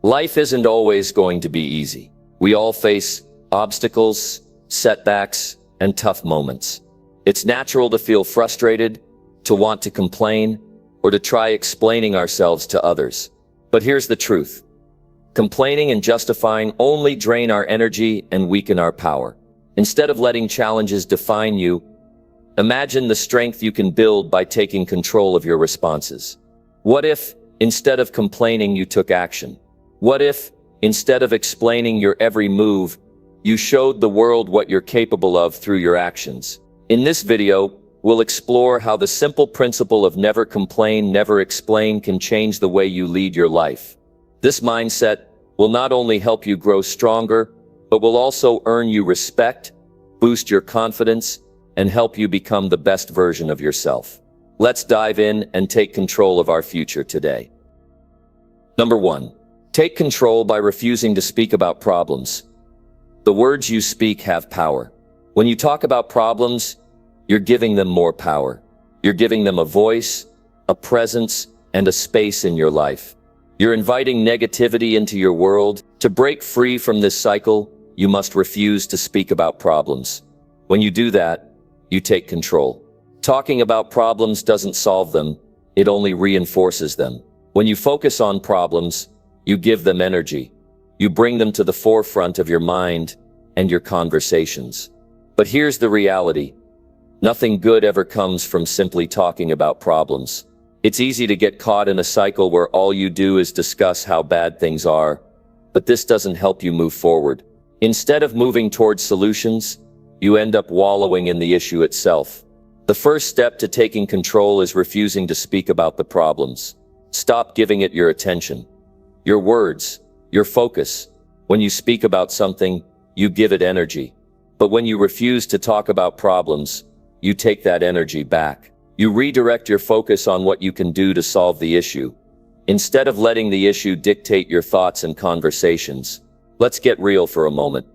Life isn't always going to be easy. We all face obstacles, setbacks, and tough moments. It's natural to feel frustrated, to want to complain, or to try explaining ourselves to others. But here's the truth. Complaining and justifying only drain our energy and weaken our power. Instead of letting challenges define you, imagine the strength you can build by taking control of your responses. What if, instead of complaining, you took action? What if, instead of explaining your every move, you showed the world what you're capable of through your actions? In this video, we'll explore how the simple principle of never complain, never explain can change the way you lead your life. This mindset will not only help you grow stronger, but will also earn you respect, boost your confidence, and help you become the best version of yourself. Let's dive in and take control of our future today. Number 1. Take control by refusing to speak about problems. The words you speak have power. When you talk about problems, you're giving them more power. You're giving them a voice, a presence, and a space in your life. You're inviting negativity into your world. To break free from this cycle, you must refuse to speak about problems. When you do that, you take control. Talking about problems doesn't solve them, it only reinforces them. When you focus on problems, you give them energy. You bring them to the forefront of your mind and your conversations. But here's the reality. Nothing good ever comes from simply talking about problems. It's easy to get caught in a cycle where all you do is discuss how bad things are, but this doesn't help you move forward. Instead of moving towards solutions, you end up wallowing in the issue itself. The first step to taking control is refusing to speak about the problems. Stop giving it your attention, your words, your focus. When you speak about something, you give it energy. But when you refuse to talk about problems, you take that energy back. You redirect your focus on what you can do to solve the issue, instead of letting the issue dictate your thoughts and conversations. Let's get real for a moment.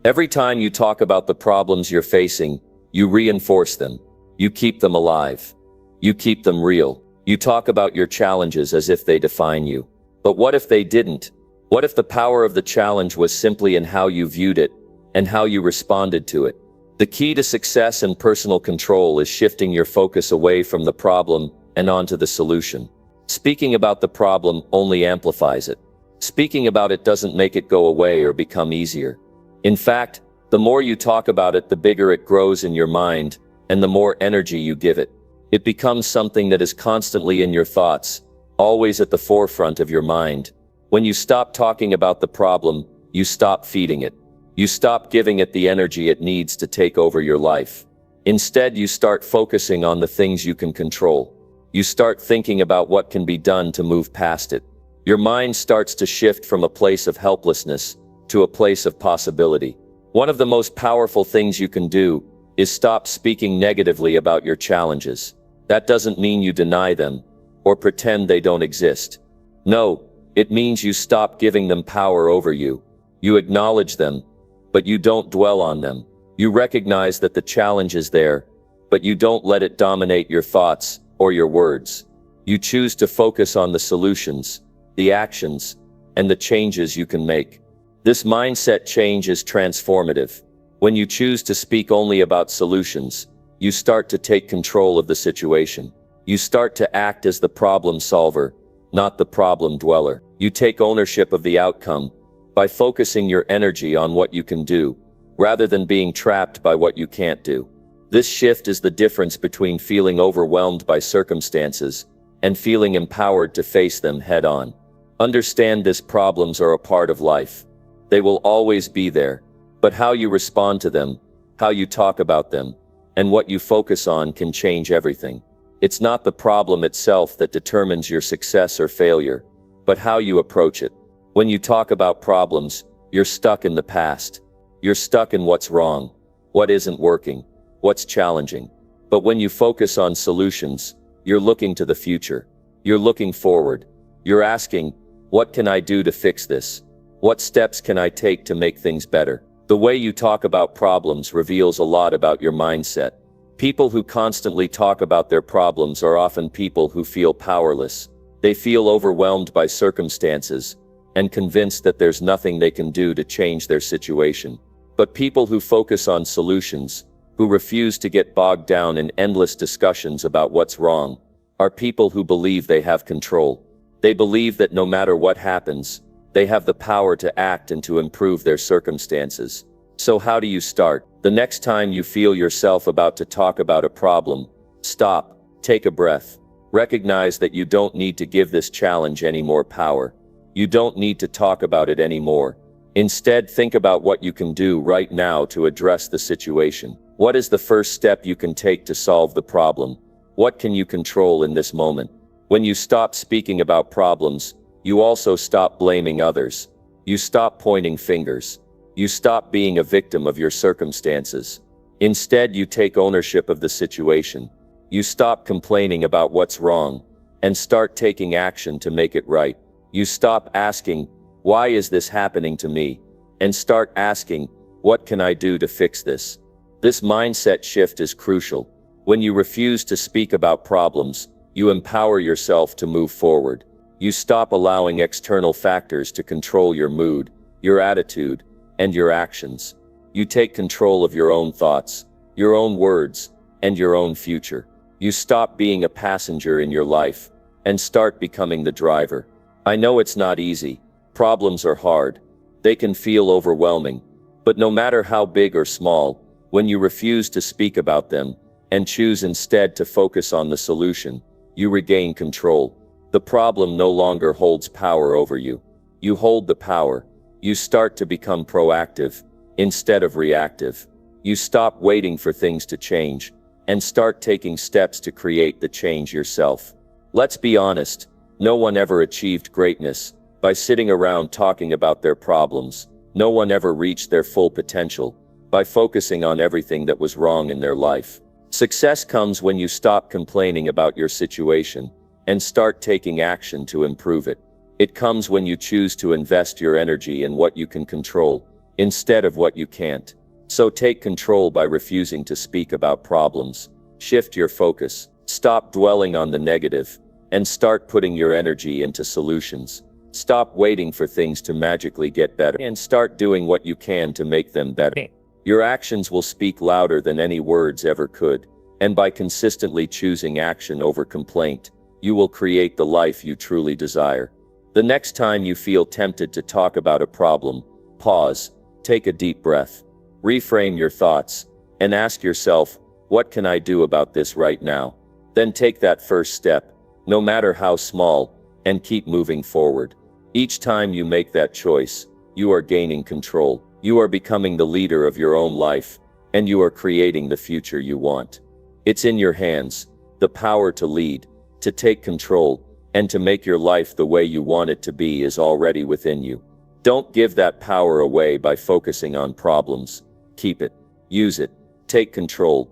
Every time you talk about the problems you're facing, you reinforce them. You keep them alive. You keep them real. You talk about your challenges as if they define you. But what if they didn't? What if the power of the challenge was simply in how you viewed it and how you responded to it? The key to success and personal control is shifting your focus away from the problem and onto the solution. Speaking about the problem only amplifies it. Speaking about it doesn't make it go away or become easier. In fact, the more you talk about it, the bigger it grows in your mind, and the more energy you give it. It becomes something that is constantly in your thoughts, always at the forefront of your mind. When you stop talking about the problem, you stop feeding it. You stop giving it the energy it needs to take over your life. Instead, you start focusing on the things you can control. You start thinking about what can be done to move past it. Your mind starts to shift from a place of helplessness to a place of possibility. One of the most powerful things you can do is stop speaking negatively about your challenges. That doesn't mean you deny them or pretend they don't exist. No, it means you stop giving them power over you. You acknowledge them, but you don't dwell on them. You recognize that the challenge is there, but you don't let it dominate your thoughts or your words. You choose to focus on the solutions, the actions, and the changes you can make. This mindset change is transformative. When you choose to speak only about solutions, you start to take control of the situation. You start to act as the problem solver, not the problem dweller. You take ownership of the outcome by focusing your energy on what you can do, rather than being trapped by what you can't do. This shift is the difference between feeling overwhelmed by circumstances and feeling empowered to face them head-on. Understand this: problems are a part of life. They will always be there, but how you respond to them, how you talk about them, and what you focus on can change everything. It's not the problem itself that determines your success or failure, but how you approach it. When you talk about problems, you're stuck in the past. You're stuck in what's wrong, what isn't working, what's challenging. But when you focus on solutions, you're looking to the future. You're looking forward. You're asking, what can I do to fix this? What steps can I take to make things better? The way you talk about problems reveals a lot about your mindset. People who constantly talk about their problems are often people who feel powerless. They feel overwhelmed by circumstances, and convinced that there's nothing they can do to change their situation. But people who focus on solutions, who refuse to get bogged down in endless discussions about what's wrong, are people who believe they have control. They believe that no matter what happens, they have the power to act and to improve their circumstances. So how do you start? The next time you feel yourself about to talk about a problem, stop, take a breath. Recognize that you don't need to give this challenge any more power. You don't need to talk about it anymore. Instead, think about what you can do right now to address the situation. What is the first step you can take to solve the problem? What can you control in this moment? When you stop speaking about problems, you also stop blaming others. You stop pointing fingers. You stop being a victim of your circumstances. Instead, you take ownership of the situation. You stop complaining about what's wrong and start taking action to make it right. You stop asking, "Why is this happening to me?" and start asking, "What can I do to fix this?" This mindset shift is crucial. When you refuse to speak about problems, you empower yourself to move forward. You stop allowing external factors to control your mood, your attitude, and your actions. You take control of your own thoughts, your own words, and your own future. You stop being a passenger in your life and start becoming the driver. I know it's not easy. Problems are hard. They can feel overwhelming. But no matter how big or small, when you refuse to speak about them and choose instead to focus on the solution, you regain control. The problem no longer holds power over you. You hold the power. You start to become proactive instead of reactive. You stop waiting for things to change and start taking steps to create the change yourself. Let's be honest, no one ever achieved greatness by sitting around talking about their problems. No one ever reached their full potential by focusing on everything that was wrong in their life. Success comes when you stop complaining about your situation and start taking action to improve it. It comes when you choose to invest your energy in what you can control instead of what you can't. So take control by refusing to speak about problems. Shift your focus. Stop dwelling on the negative and start putting your energy into solutions. Stop waiting for things to magically get better and start doing what you can to make them better. Your actions will speak louder than any words ever could. And by consistently choosing action over complaint, you will create the life you truly desire. The next time you feel tempted to talk about a problem, pause, take a deep breath, reframe your thoughts, and ask yourself, what can I do about this right now? Then take that first step, no matter how small, and keep moving forward. Each time you make that choice, you are gaining control. You are becoming the leader of your own life, and you are creating the future you want. It's in your hands, the power to lead, to take control, and to make your life the way you want it to be is already within you. Don't give that power away by focusing on problems. Keep it. Use it. Take control.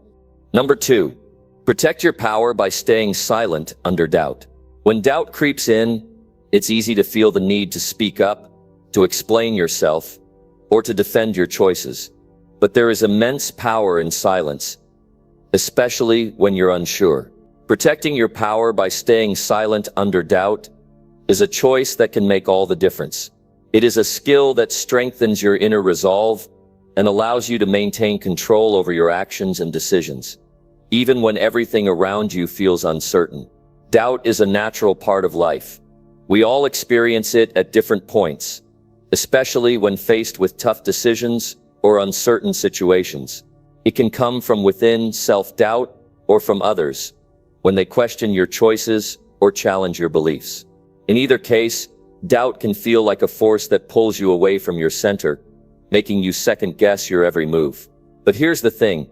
Number 2. Protect your power by staying silent under doubt. When doubt creeps in, it's easy to feel the need to speak up, to explain yourself, or to defend your choices. But there is immense power in silence, especially when you're unsure. Protecting your power by staying silent under doubt is a choice that can make all the difference. It is a skill that strengthens your inner resolve and allows you to maintain control over your actions and decisions, even when everything around you feels uncertain. Doubt is a natural part of life. We all experience it at different points, especially when faced with tough decisions or uncertain situations. It can come from within, self-doubt, or from others, when they question your choices or challenge your beliefs. In either case, doubt can feel like a force that pulls you away from your center, making you second-guess your every move. But here's the thing,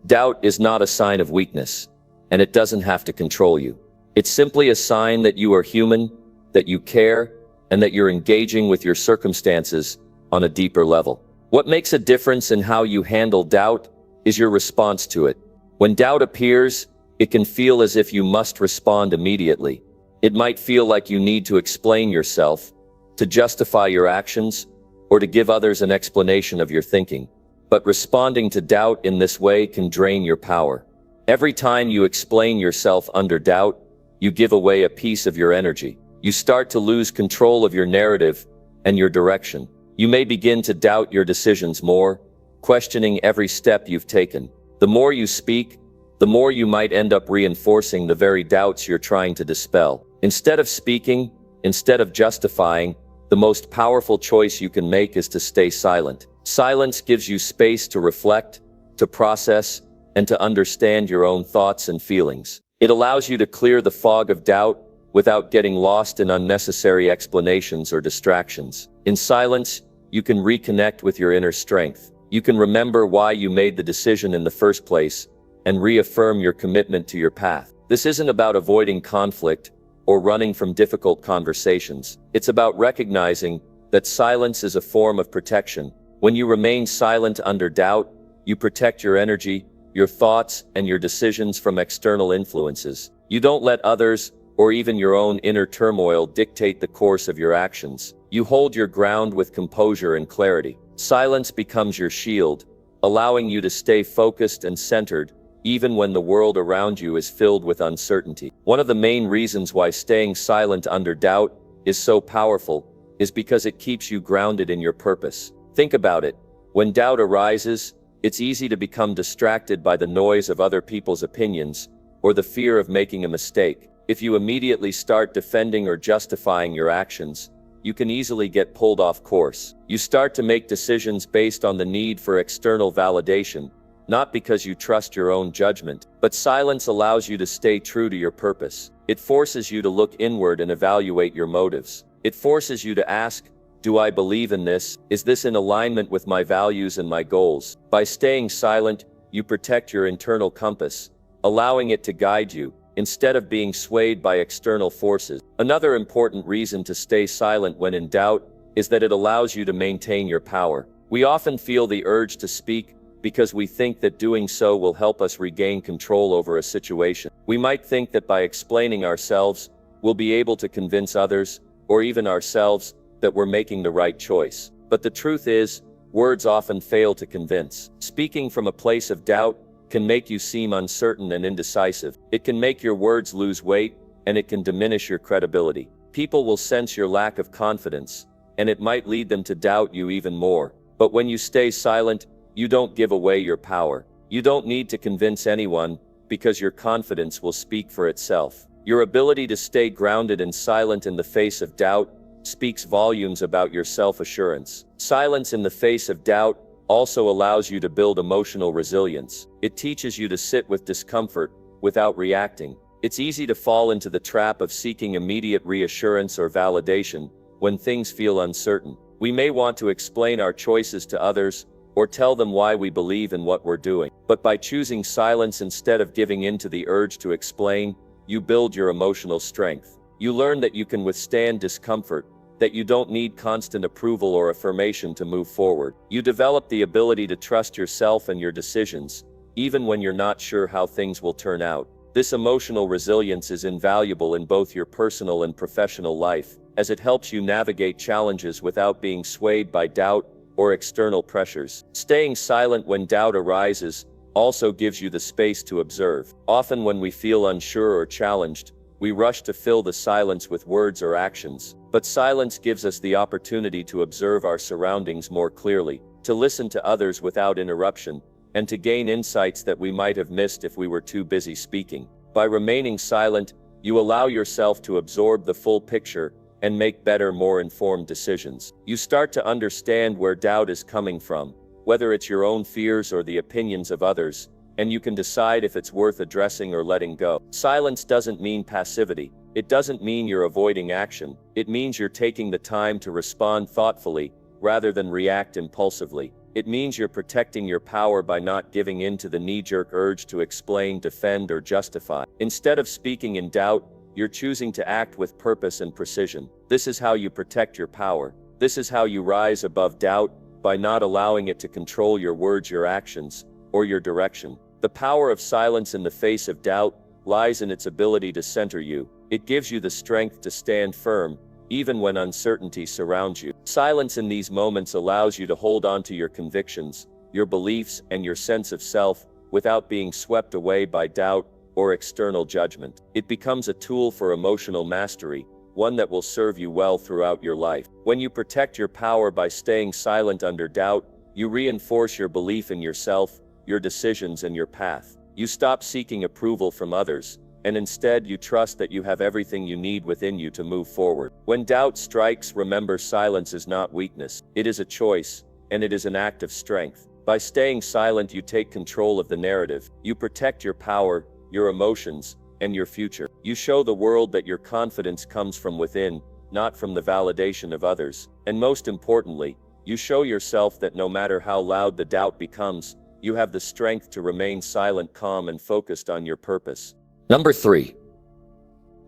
doubt is not a sign of weakness, and it doesn't have to control you. It's simply a sign that you are human, that you care, and that you're engaging with your circumstances on a deeper level. What makes a difference in how you handle doubt is your response to it. When doubt appears, it can feel as if you must respond immediately. It might feel like you need to explain yourself, to justify your actions, or to give others an explanation of your thinking. But responding to doubt in this way can drain your power. Every time you explain yourself under doubt, you give away a piece of your energy. You start to lose control of your narrative and your direction. You may begin to doubt your decisions more, questioning every step you've taken. The more you speak, the more you might end up reinforcing the very doubts you're trying to dispel. Instead of speaking, instead of justifying, the most powerful choice you can make is to stay silent. Silence gives you space to reflect, to process, and to understand your own thoughts and feelings. It allows you to clear the fog of doubt without getting lost in unnecessary explanations or distractions. In silence, you can reconnect with your inner strength. You can remember why you made the decision in the first place and reaffirm your commitment to your path. This isn't about avoiding conflict or running from difficult conversations. It's about recognizing that silence is a form of protection. When you remain silent under doubt, you protect your energy, your thoughts, and your decisions from external influences. You don't let others or even your own inner turmoil dictate the course of your actions. You hold your ground with composure and clarity. Silence becomes your shield, allowing you to stay focused and centered, even when the world around you is filled with uncertainty. One of the main reasons why staying silent under doubt is so powerful is because it keeps you grounded in your purpose. Think about it. When doubt arises, it's easy to become distracted by the noise of other people's opinions or the fear of making a mistake. If you immediately start defending or justifying your actions, you can easily get pulled off course. You start to make decisions based on the need for external validation, not because you trust your own judgment. But silence allows you to stay true to your purpose. It forces you to look inward and evaluate your motives. It forces you to ask, do I believe in this? Is this in alignment with my values and my goals? By staying silent, you protect your internal compass, allowing it to guide you, instead of being swayed by external forces. Another important reason to stay silent when in doubt is that it allows you to maintain your power. We often feel the urge to speak because we think that doing so will help us regain control over a situation. We might think that by explaining ourselves, we'll be able to convince others, or even ourselves, that we're making the right choice. But the truth is, words often fail to convince. Speaking from a place of doubt can make you seem uncertain and indecisive. It can make your words lose weight, and it can diminish your credibility. People will sense your lack of confidence, and it might lead them to doubt you even more. But when you stay silent, you don't give away your power. You don't need to convince anyone, because your confidence will speak for itself. Your ability to stay grounded and silent in the face of doubt speaks volumes about your self-assurance. Silence in the face of doubt also allows you to build emotional resilience. It teaches you to sit with discomfort without reacting. It's easy to fall into the trap of seeking immediate reassurance or validation when things feel uncertain. We may want to explain our choices to others or tell them why we believe in what we're doing. But by choosing silence instead of giving in to the urge to explain, you build your emotional strength. You learn that you can withstand discomfort, that you don't need constant approval or affirmation to move forward. You develop the ability to trust yourself and your decisions, even when you're not sure how things will turn out. This emotional resilience is invaluable in both your personal and professional life, as it helps you navigate challenges without being swayed by doubt or external pressures. Staying silent when doubt arises also gives you the space to observe. Often when we feel unsure or challenged, we rush to fill the silence with words or actions. But silence gives us the opportunity to observe our surroundings more clearly, to listen to others without interruption, and to gain insights that we might have missed if we were too busy speaking. By remaining silent, you allow yourself to absorb the full picture and make better, more informed decisions. You start to understand where doubt is coming from, whether it's your own fears or the opinions of others, and you can decide if it's worth addressing or letting go. Silence doesn't mean passivity. It doesn't mean you're avoiding action. It means you're taking the time to respond thoughtfully, rather than react impulsively. It means you're protecting your power by not giving in to the knee-jerk urge to explain, defend, or justify. Instead of speaking in doubt, you're choosing to act with purpose and precision. This is how you protect your power. This is how you rise above doubt, by not allowing it to control your words, your actions, or your direction. The power of silence in the face of doubt lies in its ability to center you. It gives you the strength to stand firm, even when uncertainty surrounds you. Silence in these moments allows you to hold on to your convictions, your beliefs, and your sense of self, without being swept away by doubt or external judgment. It becomes a tool for emotional mastery, one that will serve you well throughout your life. When you protect your power by staying silent under doubt, you reinforce your belief in yourself, your decisions, and your path. You stop seeking approval from others, and instead you trust that you have everything you need within you to move forward. When doubt strikes, remember, silence is not weakness. It is a choice, and it is an act of strength. By staying silent, you take control of the narrative. You protect your power, your emotions, and your future. You show the world that your confidence comes from within, not from the validation of others. And most importantly, you show yourself that no matter how loud the doubt becomes, you have the strength to remain silent, calm, and focused on your purpose. Number 3.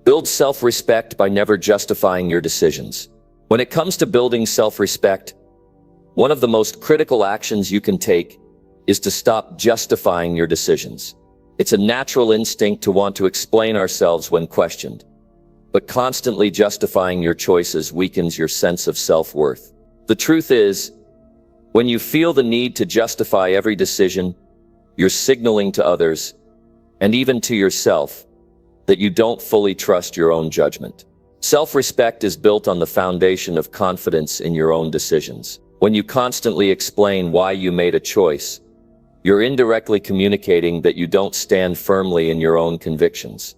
Build self-respect by never justifying your decisions. When it comes to building self-respect, one of the most critical actions you can take is to stop justifying your decisions. It's a natural instinct to want to explain ourselves when questioned, but constantly justifying your choices weakens your sense of self-worth. The truth is, when you feel the need to justify every decision, you're signaling to others, and even to yourself, that you don't fully trust your own judgment. Self-respect is built on the foundation of confidence in your own decisions. When you constantly explain why you made a choice, you're indirectly communicating that you don't stand firmly in your own convictions.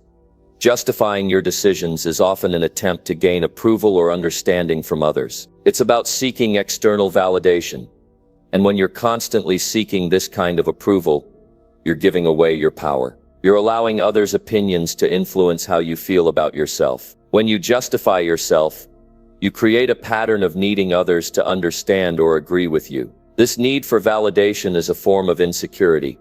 Justifying your decisions is often an attempt to gain approval or understanding from others. It's about seeking external validation. And when you're constantly seeking this kind of approval, you're giving away your power. You're allowing others' opinions to influence how you feel about yourself. When you justify yourself, you create a pattern of needing others to understand or agree with you. This need for validation is a form of insecurity.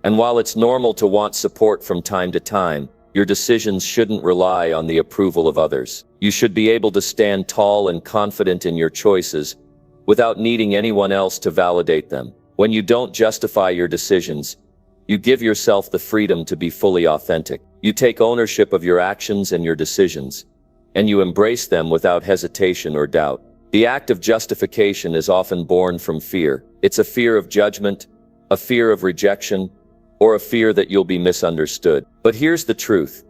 And while it's normal to want support from time to time, your decisions shouldn't rely on the approval of others. You should be able to stand tall and confident in your choices without needing anyone else to validate them. When you don't justify your decisions, you give yourself the freedom to be fully authentic. You take ownership of your actions and your decisions, and you embrace them without hesitation or doubt. The act of justification is often born from fear. It's a fear of judgment, a fear of rejection, or a fear that you'll be misunderstood. But here's the truth.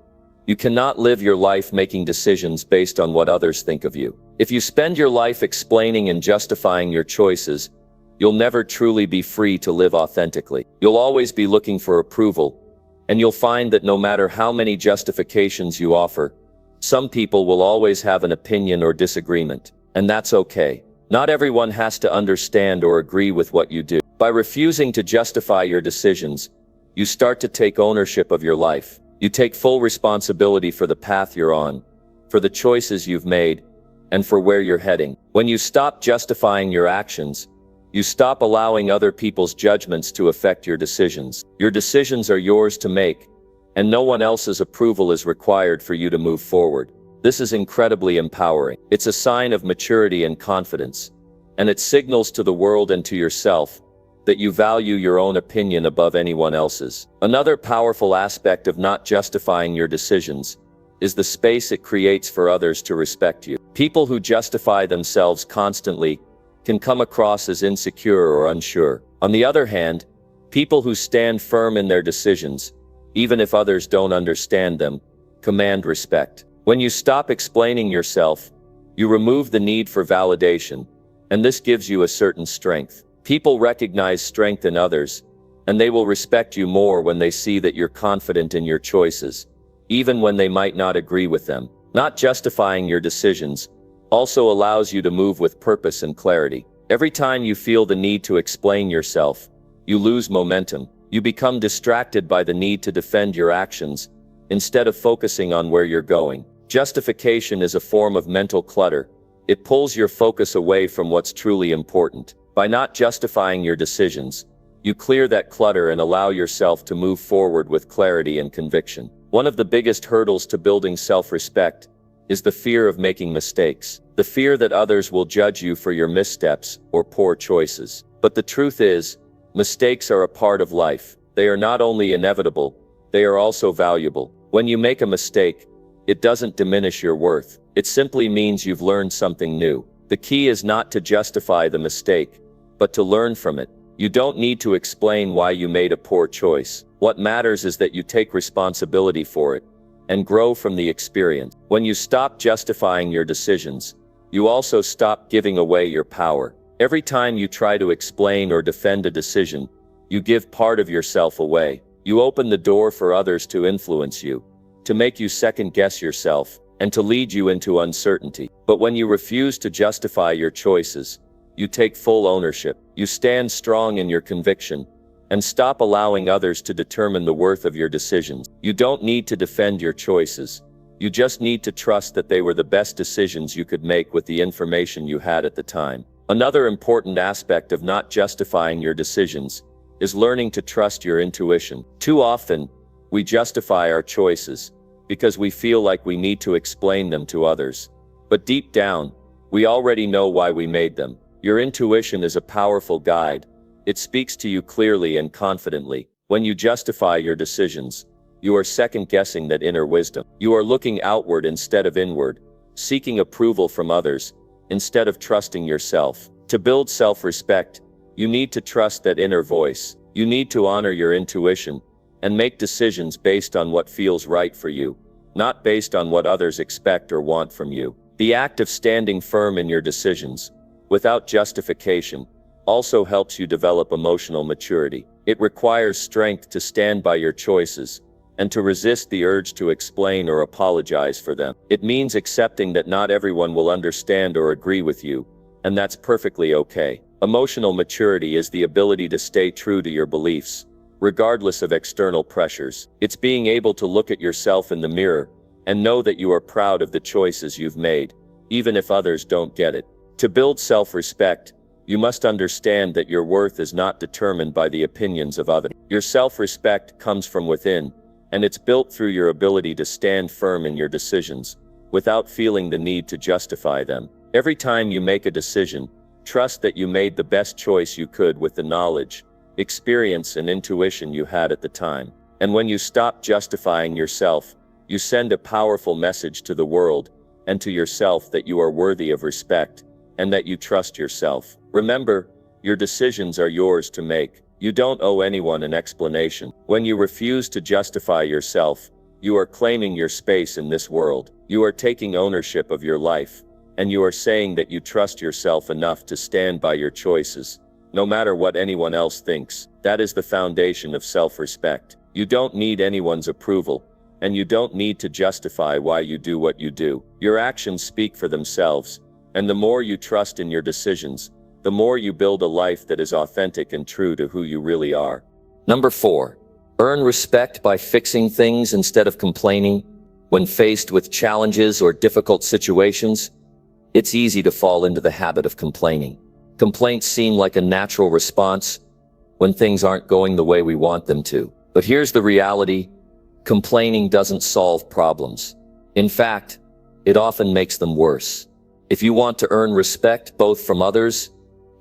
You cannot live your life making decisions based on what others think of you. If you spend your life explaining and justifying your choices, you'll never truly be free to live authentically. You'll always be looking for approval, and you'll find that no matter how many justifications you offer, some people will always have an opinion or disagreement, and that's okay. Not everyone has to understand or agree with what you do. By refusing to justify your decisions, you start to take ownership of your life. You take full responsibility for the path you're on, for the choices you've made, and for where you're heading. When you stop justifying your actions, you stop allowing other people's judgments to affect your decisions. Your decisions are yours to make, and no one else's approval is required for you to move forward. This is incredibly empowering. It's a sign of maturity and confidence, and it signals to the world and to yourself that you value your own opinion above anyone else's. Another powerful aspect of not justifying your decisions is the space it creates for others to respect you. People who justify themselves constantly can come across as insecure or unsure. On the other hand, people who stand firm in their decisions, even if others don't understand them, command respect. When you stop explaining yourself, you remove the need for validation, and this gives you a certain strength. People recognize strength in others, and they will respect you more when they see that you're confident in your choices, even when they might not agree with them. Not justifying your decisions also allows you to move with purpose and clarity. Every time you feel the need to explain yourself, you lose momentum. You become distracted by the need to defend your actions, instead of focusing on where you're going. Justification is a form of mental clutter. It pulls your focus away from what's truly important. By not justifying your decisions, you clear that clutter and allow yourself to move forward with clarity and conviction. One of the biggest hurdles to building self-respect is the fear of making mistakes. The fear that others will judge you for your missteps or poor choices. But the truth is, mistakes are a part of life. They are not only inevitable, they are also valuable. When you make a mistake, it doesn't diminish your worth. It simply means you've learned something new. The key is not to justify the mistake, but to learn from it. You don't need to explain why you made a poor choice. What matters is that you take responsibility for it, and grow from the experience. When you stop justifying your decisions, you also stop giving away your power. Every time you try to explain or defend a decision, you give part of yourself away. You open the door for others to influence you, to make you second-guess yourself, and to lead you into uncertainty. But when you refuse to justify your choices, you take full ownership. You stand strong in your conviction, and stop allowing others to determine the worth of your decisions. You don't need to defend your choices. You just need to trust that they were the best decisions you could make with the information you had at the time. Another important aspect of not justifying your decisions is learning to trust your intuition. Too often, we justify our choices because we feel like we need to explain them to others. But deep down, we already know why we made them. Your intuition is a powerful guide. It speaks to you clearly and confidently. When you justify your decisions, you are second-guessing that inner wisdom. You are looking outward instead of inward, seeking approval from others instead of trusting yourself. To build self-respect, you need to trust that inner voice. You need to honor your intuition and make decisions based on what feels right for you, not based on what others expect or want from you. The act of standing firm in your decisions, without justification, also helps you develop emotional maturity. It requires strength to stand by your choices and to resist the urge to explain or apologize for them. It means accepting that not everyone will understand or agree with you, and that's perfectly okay. Emotional maturity is the ability to stay true to your beliefs, regardless of external pressures. It's being able to look at yourself in the mirror and know that you are proud of the choices you've made, even if others don't get it. To build self-respect, you must understand that your worth is not determined by the opinions of others. Your self-respect comes from within, and it's built through your ability to stand firm in your decisions, without feeling the need to justify them. Every time you make a decision, trust that you made the best choice you could with the knowledge, experience, and intuition you had at the time. And when you stop justifying yourself, you send a powerful message to the world and to yourself that you are worthy of respect and that you trust yourself. Remember, your decisions are yours to make. You don't owe anyone an explanation. When you refuse to justify yourself, you are claiming your space in this world. You are taking ownership of your life, and you are saying that you trust yourself enough to stand by your choices, no matter what anyone else thinks. That is the foundation of self-respect. You don't need anyone's approval, and you don't need to justify why you do what you do. Your actions speak for themselves, and the more you trust in your decisions, the more you build a life that is authentic and true to who you really are. Number 4. Earn respect by fixing things instead of complaining. When faced with challenges or difficult situations, it's easy to fall into the habit of complaining. Complaints seem like a natural response when things aren't going the way we want them to. But here's the reality: complaining doesn't solve problems. In fact, it often makes them worse. If you want to earn respect both from others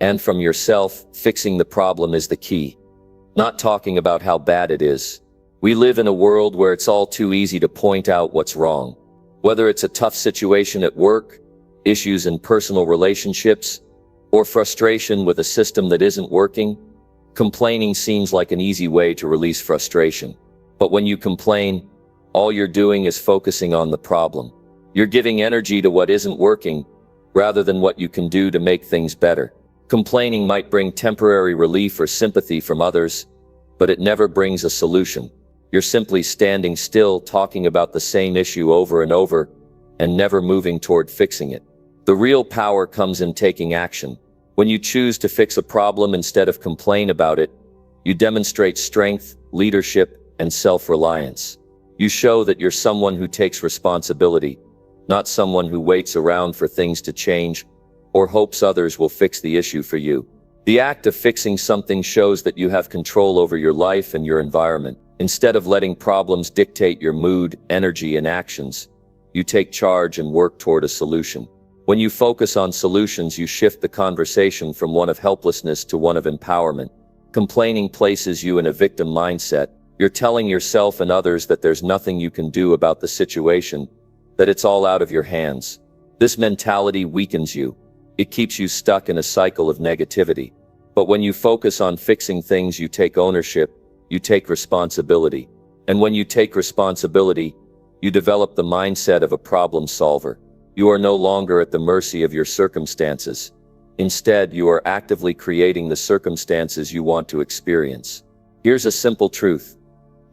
and from yourself, fixing the problem is the key, not talking about how bad it is. We live in a world where it's all too easy to point out what's wrong. Whether it's a tough situation at work, issues in personal relationships, or frustration with a system that isn't working, complaining seems like an easy way to release frustration. But when you complain, all you're doing is focusing on the problem. You're giving energy to what isn't working, rather than what you can do to make things better. Complaining might bring temporary relief or sympathy from others, but it never brings a solution. You're simply standing still, talking about the same issue over and over, and never moving toward fixing it. The real power comes in taking action. When you choose to fix a problem instead of complain about it, you demonstrate strength, leadership, and self-reliance. You show that you're someone who takes responsibility, not someone who waits around for things to change or hopes others will fix the issue for you. The act of fixing something shows that you have control over your life and your environment. Instead of letting problems dictate your mood, energy, and actions, you take charge and work toward a solution. When you focus on solutions, you shift the conversation from one of helplessness to one of empowerment. Complaining places you in a victim mindset. You're telling yourself and others that there's nothing you can do about the situation, that it's all out of your hands. This mentality weakens you. It keeps you stuck in a cycle of negativity. But when you focus on fixing things, you take ownership, you take responsibility. And when you take responsibility, You develop the mindset of a problem solver. You are no longer at the mercy of your circumstances. Instead, you are actively creating the circumstances you want to experience. Here's a simple truth.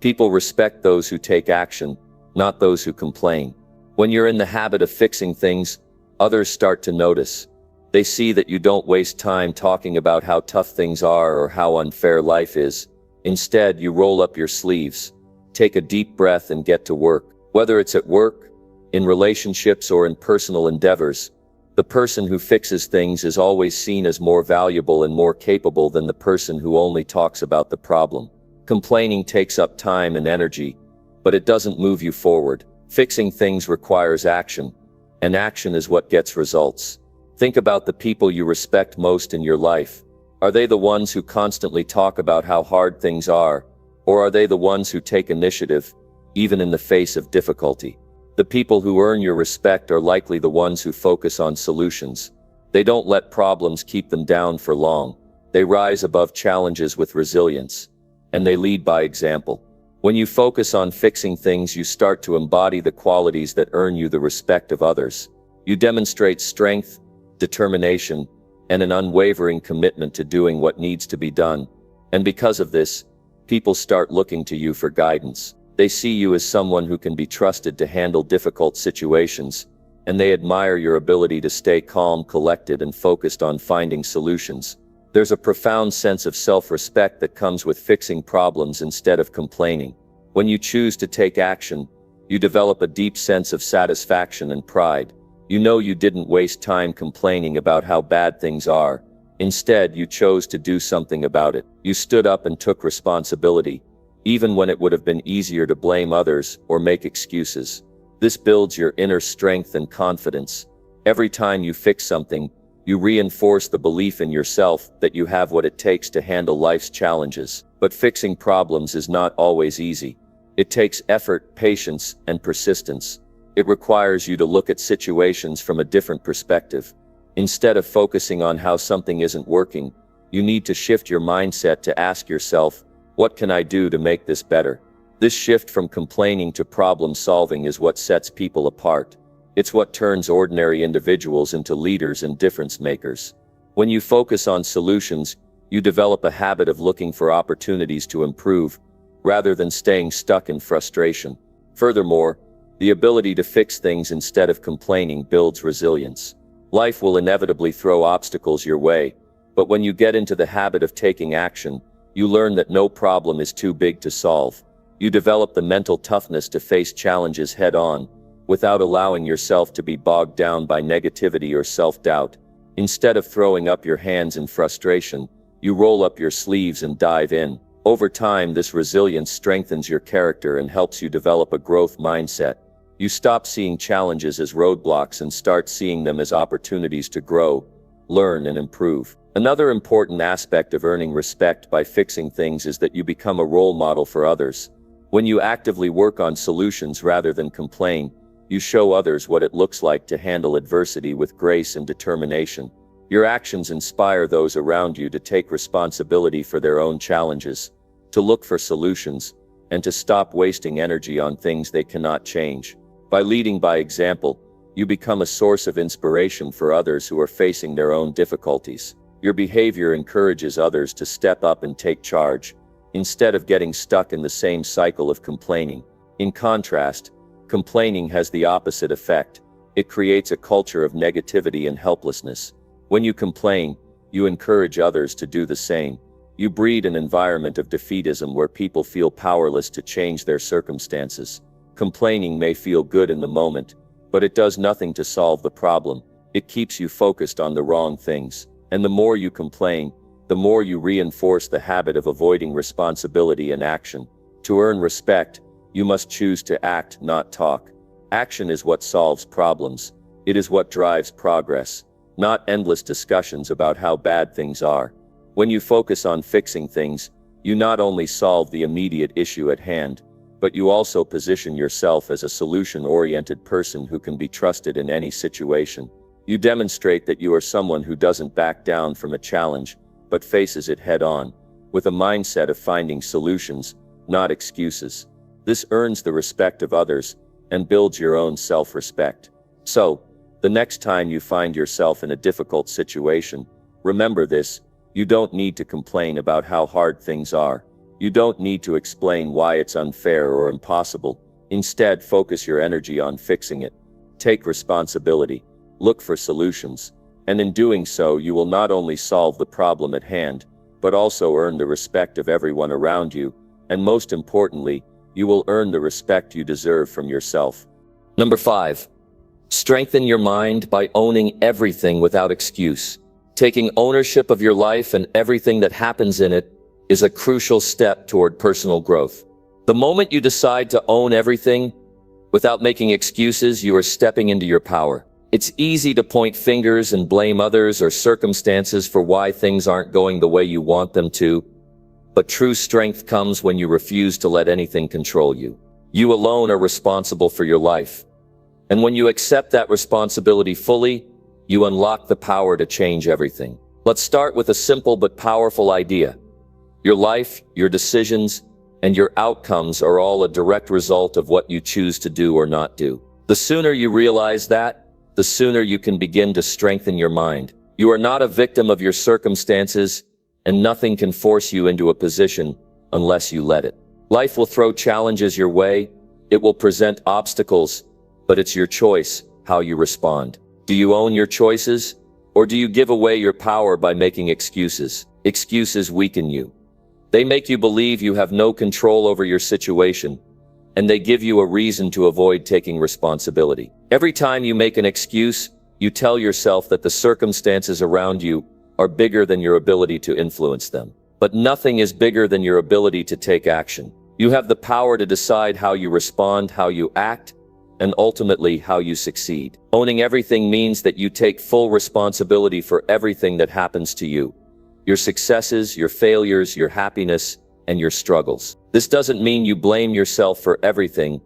People respect those who take action, not those who complain. When you're in the habit of fixing things, others start to notice. They see that you don't waste time talking about how tough things are or how unfair life is. Instead, you roll up your sleeves, take a deep breath and get to work. Whether it's at work, in relationships or in personal endeavors, the person who fixes things is always seen as more valuable and more capable than the person who only talks about the problem. Complaining takes up time and energy, but it doesn't move you forward. Fixing things requires action, and action is what gets results. Think about the people you respect most in your life. Are they the ones who constantly talk about how hard things are, or are they the ones who take initiative, even in the face of difficulty? The people who earn your respect are likely the ones who focus on solutions. They don't let problems keep them down for long. They rise above challenges with resilience, and they lead by example. When you focus on fixing things, you start to embody the qualities that earn you the respect of others. You demonstrate strength, determination, and an unwavering commitment to doing what needs to be done. And because of this, people start looking to you for guidance. They see you as someone who can be trusted to handle difficult situations, and they admire your ability to stay calm, collected, and focused on finding solutions. There's a profound sense of self-respect that comes with fixing problems instead of complaining. When you choose to take action, you develop a deep sense of satisfaction and pride. You know you didn't waste time complaining about how bad things are. Instead, you chose to do something about it. You stood up and took responsibility, even when it would have been easier to blame others or make excuses. This builds your inner strength and confidence. Every time you fix something, you reinforce the belief in yourself that you have what it takes to handle life's challenges. But fixing problems is not always easy. It takes effort, patience, and persistence. It requires you to look at situations from a different perspective. Instead of focusing on how something isn't working, you need to shift your mindset to ask yourself, what can I do to make this better? This shift from complaining to problem solving is what sets people apart. It's what turns ordinary individuals into leaders and difference makers. When you focus on solutions, you develop a habit of looking for opportunities to improve, rather than staying stuck in frustration. Furthermore, the ability to fix things instead of complaining builds resilience. Life will inevitably throw obstacles your way, but when you get into the habit of taking action, you learn that no problem is too big to solve. You develop the mental toughness to face challenges head-on, without allowing yourself to be bogged down by negativity or self-doubt. Instead of throwing up your hands in frustration, you roll up your sleeves and dive in. Over time, this resilience strengthens your character and helps you develop a growth mindset. You stop seeing challenges as roadblocks and start seeing them as opportunities to grow, learn, and improve. Another important aspect of earning respect by fixing things is that you become a role model for others. When you actively work on solutions rather than complain, you show others what it looks like to handle adversity with grace and determination. Your actions inspire those around you to take responsibility for their own challenges, to look for solutions, and to stop wasting energy on things they cannot change. By leading by example, you become a source of inspiration for others who are facing their own difficulties. Your behavior encourages others to step up and take charge, instead of getting stuck in the same cycle of complaining. In contrast, complaining has the opposite effect. It creates a culture of negativity and helplessness. When you complain, you encourage others to do the same. You breed an environment of defeatism where people feel powerless to change their circumstances. Complaining may feel good in the moment, but it does nothing to solve the problem. It keeps you focused on the wrong things. And the more you complain, the more you reinforce the habit of avoiding responsibility and action. To earn respect, you must choose to act, not talk. Action is what solves problems. It is what drives progress, not endless discussions about how bad things are. When you focus on fixing things, you not only solve the immediate issue at hand, but you also position yourself as a solution-oriented person who can be trusted in any situation. You demonstrate that you are someone who doesn't back down from a challenge, but faces it head-on, with a mindset of finding solutions, not excuses. This earns the respect of others, and builds your own self-respect. So, the next time you find yourself in a difficult situation, remember this: you don't need to complain about how hard things are. You don't need to explain why it's unfair or impossible. Instead, focus your energy on fixing it. Take responsibility. Look for solutions. And in doing so, you will not only solve the problem at hand, but also earn the respect of everyone around you. And most importantly, you will earn the respect you deserve from yourself. Number 5. Strengthen your mind by owning everything without excuse. Taking ownership of your life and everything that happens in it is a crucial step toward personal growth. The moment you decide to own everything without making excuses, you are stepping into your power. It's easy to point fingers and blame others or circumstances for why things aren't going the way you want them to, but true strength comes when you refuse to let anything control you. You alone are responsible for your life. And when you accept that responsibility fully, you unlock the power to change everything. Let's start with a simple but powerful idea. Your life, your decisions, and your outcomes are all a direct result of what you choose to do or not do. The sooner you realize that, the sooner you can begin to strengthen your mind. You are not a victim of your circumstances, and nothing can force you into a position unless you let it. Life will throw challenges your way. It will present obstacles, but it's your choice how you respond. Do you own your choices, or do you give away your power by making excuses? Excuses weaken you. They make you believe you have no control over your situation, and they give you a reason to avoid taking responsibility. Every time you make an excuse, you tell yourself that the circumstances around you are bigger than your ability to influence them. But nothing is bigger than your ability to take action. You have the power to decide how you respond, how you act, and ultimately how you succeed. Owning everything means that you take full responsibility for everything that happens to you. Your successes, your failures, your happiness, and your struggles. This doesn't mean you blame yourself for everything,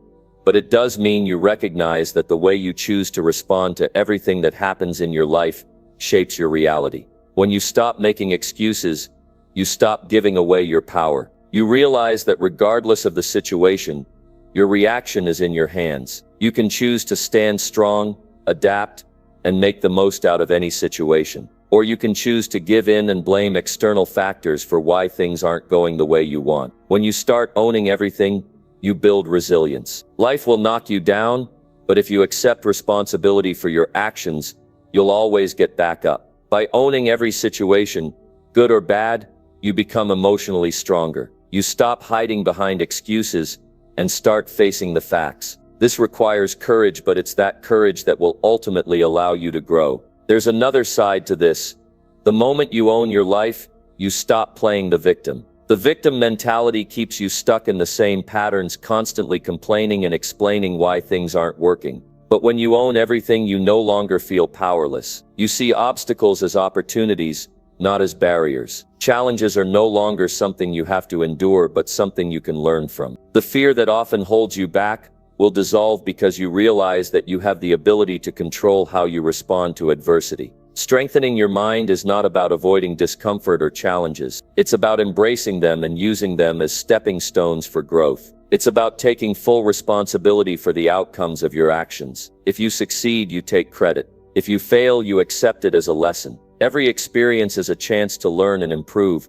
but it does mean you recognize that the way you choose to respond to everything that happens in your life shapes your reality. When you stop making excuses, you stop giving away your power. You realize that regardless of the situation, your reaction is in your hands. You can choose to stand strong, adapt, and make the most out of any situation. Or you can choose to give in and blame external factors for why things aren't going the way you want. When you start owning everything, you build resilience. Life will knock you down, but if you accept responsibility for your actions, you'll always get back up. By owning every situation, good or bad, you become emotionally stronger. You stop hiding behind excuses and start facing the facts. This requires courage, but it's that courage that will ultimately allow you to grow. There's another side to this. The moment you own your life, you stop playing the victim. The victim mentality keeps you stuck in the same patterns, constantly complaining and explaining why things aren't working. But when you own everything, you no longer feel powerless. You see obstacles as opportunities, not as barriers. Challenges are no longer something you have to endure, but something you can learn from. The fear that often holds you back will dissolve because you realize that you have the ability to control how you respond to adversity. Strengthening your mind is not about avoiding discomfort or challenges. It's about embracing them and using them as stepping stones for growth. It's about taking full responsibility for the outcomes of your actions. If you succeed, you take credit. If you fail, you accept it as a lesson. Every experience is a chance to learn and improve,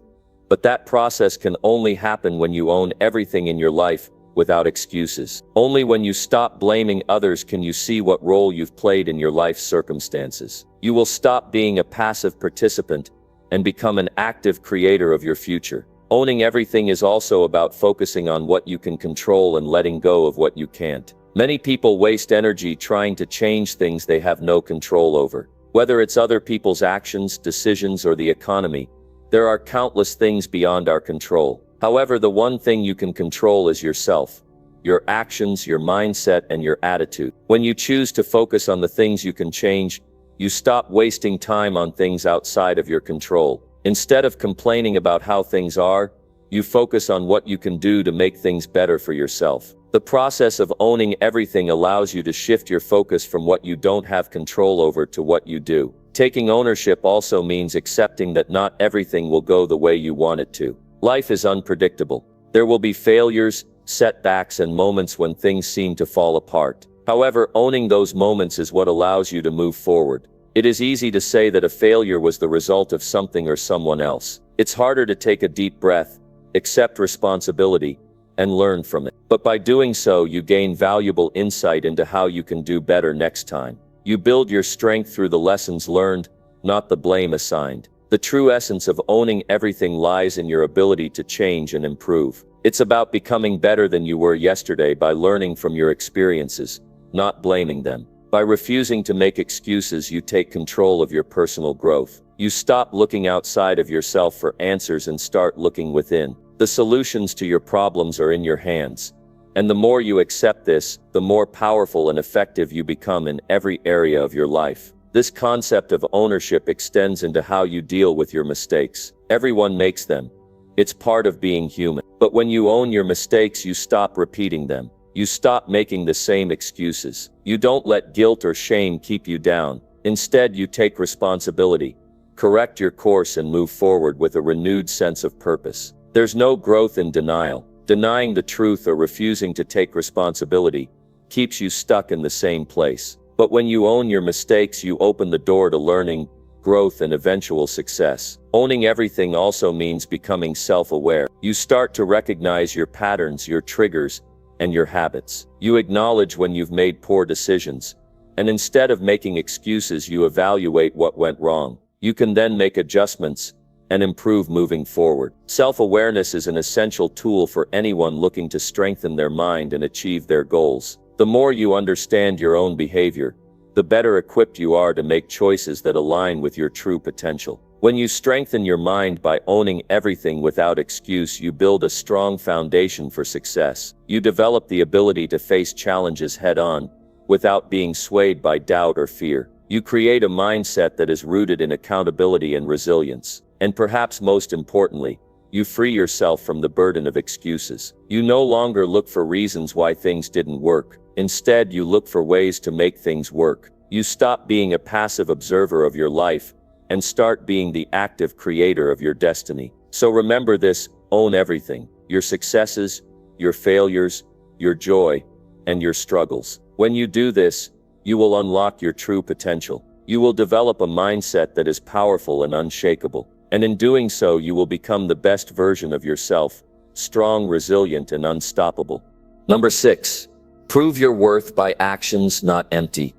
but that process can only happen when you own everything in your life without excuses. Only when you stop blaming others can you see what role you've played in your life's circumstances. You will stop being a passive participant and become an active creator of your future. Owning everything is also about focusing on what you can control and letting go of what you can't. Many people waste energy trying to change things they have no control over. Whether it's other people's actions, decisions, or the economy, there are countless things beyond our control. However, the one thing you can control is yourself, your actions, your mindset, and your attitude. When you choose to focus on the things you can change, you stop wasting time on things outside of your control. Instead of complaining about how things are, you focus on what you can do to make things better for yourself. The process of owning everything allows you to shift your focus from what you don't have control over to what you do. Taking ownership also means accepting that not everything will go the way you want it to. Life is unpredictable. There will be failures, setbacks, and moments when things seem to fall apart. However, owning those moments is what allows you to move forward. It is easy to say that a failure was the result of something or someone else. It's harder to take a deep breath, accept responsibility, and learn from it. But by doing so, you gain valuable insight into how you can do better next time. You build your strength through the lessons learned, not the blame assigned. The true essence of owning everything lies in your ability to change and improve. It's about becoming better than you were yesterday by learning from your experiences, not blaming them. By refusing to make excuses, you take control of your personal growth. You stop looking outside of yourself for answers and start looking within. The solutions to your problems are in your hands. And the more you accept this, the more powerful and effective you become in every area of your life. This concept of ownership extends into how you deal with your mistakes. Everyone makes them. It's part of being human. But when you own your mistakes, you stop repeating them. You stop making the same excuses. You don't let guilt or shame keep you down. Instead, you take responsibility, correct your course, and move forward with a renewed sense of purpose. There's no growth in denial. Denying the truth or refusing to take responsibility keeps you stuck in the same place. But when you own your mistakes, you open the door to learning, growth, and eventual success. Owning everything also means becoming self-aware. You start to recognize your patterns, your triggers, and your habits. You acknowledge when you've made poor decisions, and instead of making excuses, you evaluate what went wrong. You can then make adjustments and improve moving forward. Self-awareness is an essential tool for anyone looking to strengthen their mind and achieve their goals. The more you understand your own behavior, the better equipped you are to make choices that align with your true potential. When you strengthen your mind by owning everything without excuse, you build a strong foundation for success. You develop the ability to face challenges head-on, without being swayed by doubt or fear. You create a mindset that is rooted in accountability and resilience. And perhaps most importantly, you free yourself from the burden of excuses. You no longer look for reasons why things didn't work. Instead, you look for ways to make things work. You stop being a passive observer of your life and start being the active creator of your destiny. So remember this: own everything. Your successes, your failures, your joy, and your struggles. When you do this, you will unlock your true potential. You will develop a mindset that is powerful and unshakable. And in doing so, you will become the best version of yourself, strong, resilient, and unstoppable. Number 6. Prove your worth by actions, not empty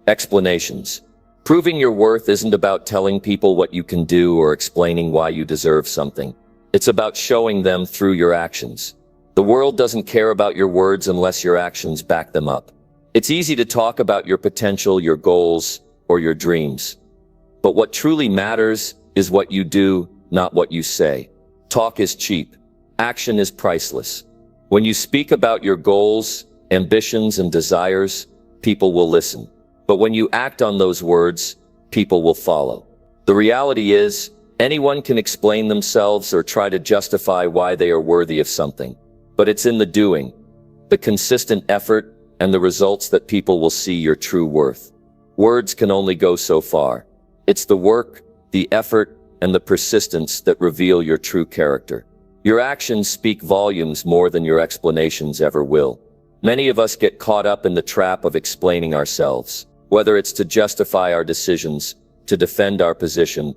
explanations. Proving your worth isn't about telling people what you can do or explaining why you deserve something. It's about showing them through your actions. The world doesn't care about your words unless your actions back them up. It's easy to talk about your potential, your goals, or your dreams. But what truly matters is what you do, not what you say. Talk is cheap. Action is priceless. When you speak about your goals, ambitions, and desires, people will listen. But when you act on those words, people will follow. The reality is, anyone can explain themselves or try to justify why they are worthy of something. But it's in the doing, the consistent effort, and the results that people will see your true worth. Words can only go so far. It's the work, the effort, and the persistence that reveal your true character. Your actions speak volumes more than your explanations ever will. Many of us get caught up in the trap of explaining ourselves. Whether it's to justify our decisions, to defend our position,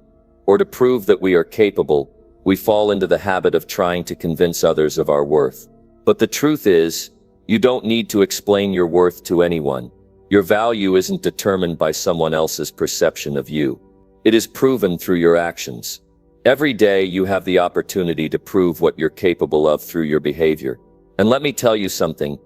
or to prove that we are capable, we fall into the habit of trying to convince others of our worth. But the truth is, you don't need to explain your worth to anyone. Your value isn't determined by someone else's perception of you. It is proven through your actions. Every day you have the opportunity to prove what you're capable of through your behavior. And let me tell you something,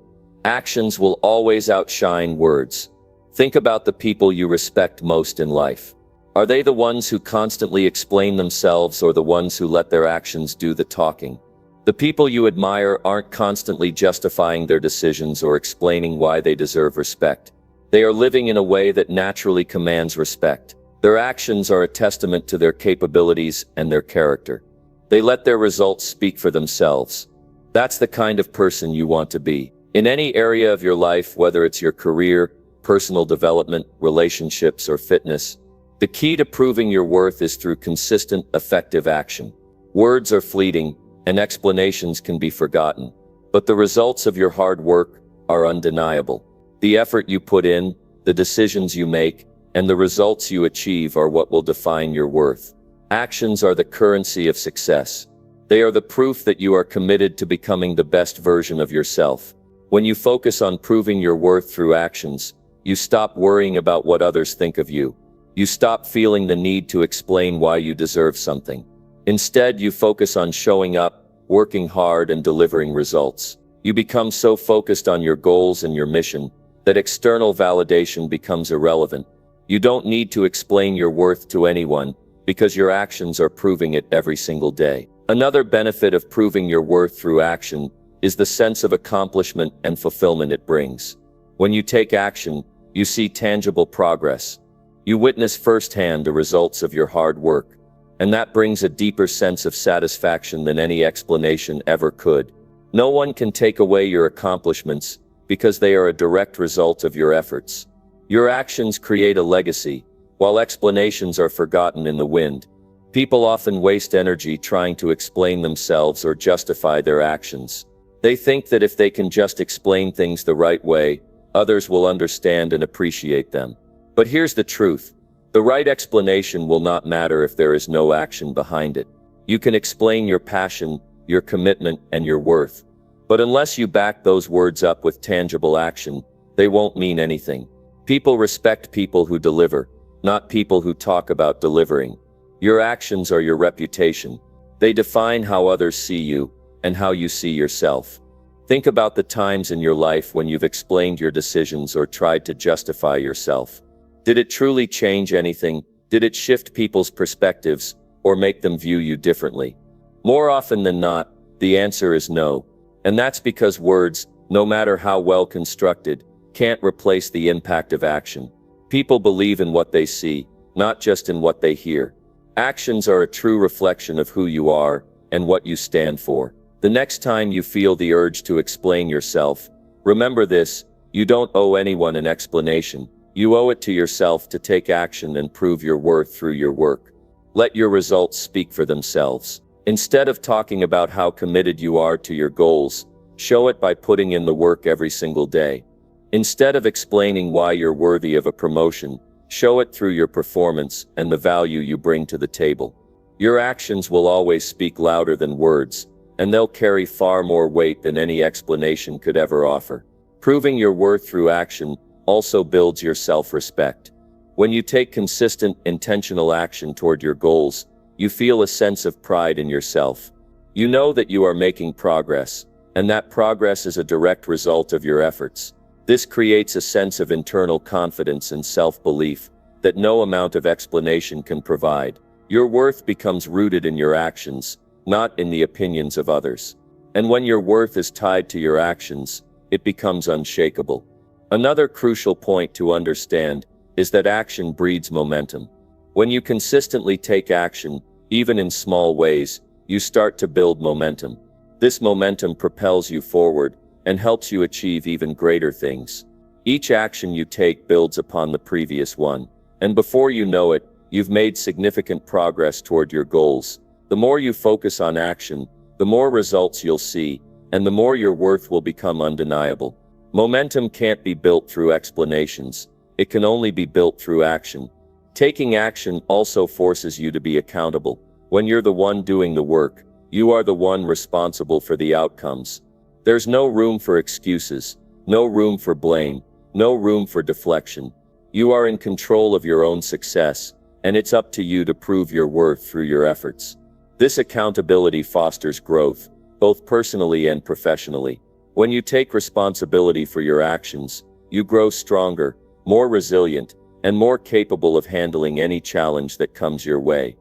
actions will always outshine words. Think about the people you respect most in life. Are they the ones who constantly explain themselves or the ones who let their actions do the talking? The people you admire aren't constantly justifying their decisions or explaining why they deserve respect. They are living in a way that naturally commands respect. Their actions are a testament to their capabilities and their character. They let their results speak for themselves. That's the kind of person you want to be. In any area of your life, whether it's your career, personal development, relationships, or fitness, the key to proving your worth is through consistent, effective action. Words are fleeting, and explanations can be forgotten. but the results of your hard work are undeniable. The effort you put in, the decisions you make, and the results you achieve are what will define your worth. Actions are the currency of success. They are the proof that you are committed to becoming the best version of yourself. When you focus on proving your worth through actions, you stop worrying about what others think of you. You stop feeling the need to explain why you deserve something. Instead, you focus on showing up, working hard, and delivering results. You become so focused on your goals and your mission that external validation becomes irrelevant. You don't need to explain your worth to anyone because your actions are proving it every single day. Another benefit of proving your worth through action is the sense of accomplishment and fulfillment it brings. When you take action, you see tangible progress. You witness firsthand the results of your hard work, and that brings a deeper sense of satisfaction than any explanation ever could. No one can take away your accomplishments because they are a direct result of your efforts. Your actions create a legacy, while explanations are forgotten in the wind. People often waste energy trying to explain themselves or justify their actions. They think that if they can just explain things the right way, others will understand and appreciate them. But here's the truth. The right explanation will not matter if there is no action behind it. You can explain your passion, your commitment, and your worth. But unless you back those words up with tangible action, they won't mean anything. People respect people who deliver, not people who talk about delivering. Your actions are your reputation. They define how others see you and how you see yourself. Think about the times in your life when you've explained your decisions or tried to justify yourself. Did it truly change anything? Did it shift people's perspectives or make them view you differently? More often than not, the answer is no. And that's because words, no matter how well constructed, can't replace the impact of action. People believe in what they see, not just in what they hear. Actions are a true reflection of who you are and what you stand for. The next time you feel the urge to explain yourself, remember this: you don't owe anyone an explanation. You owe it to yourself to take action and prove your worth through your work. Let your results speak for themselves. Instead of talking about how committed you are to your goals, show it by putting in the work every single day. Instead of explaining why you're worthy of a promotion, show it through your performance and the value you bring to the table. Your actions will always speak louder than words, and they'll carry far more weight than any explanation could ever offer. Proving your worth through action also builds your self-respect. When you take consistent, intentional action toward your goals, you feel a sense of pride in yourself. You know that you are making progress, and that progress is a direct result of your efforts. This creates a sense of internal confidence and self-belief that no amount of explanation can provide. Your worth becomes rooted in your actions, not in the opinions of others. And when your worth is tied to your actions, it becomes unshakable. Another crucial point to understand is that action breeds momentum. When you consistently take action, even in small ways, you start to build momentum. This momentum propels you forward and helps you achieve even greater things. Each action you take builds upon the previous one, and before you know it, you've made significant progress toward your goals. The more you focus on action, the more results you'll see, and the more your worth will become undeniable. Momentum can't be built through explanations. It can only be built through action. Taking action also forces you to be accountable. When you're the one doing the work, you are the one responsible for the outcomes. There's no room for excuses, no room for blame, no room for deflection. You are in control of your own success, and it's up to you to prove your worth through your efforts. This accountability fosters growth, both personally and professionally. When you take responsibility for your actions, you grow stronger, more resilient, and more capable of handling any challenge that comes your way.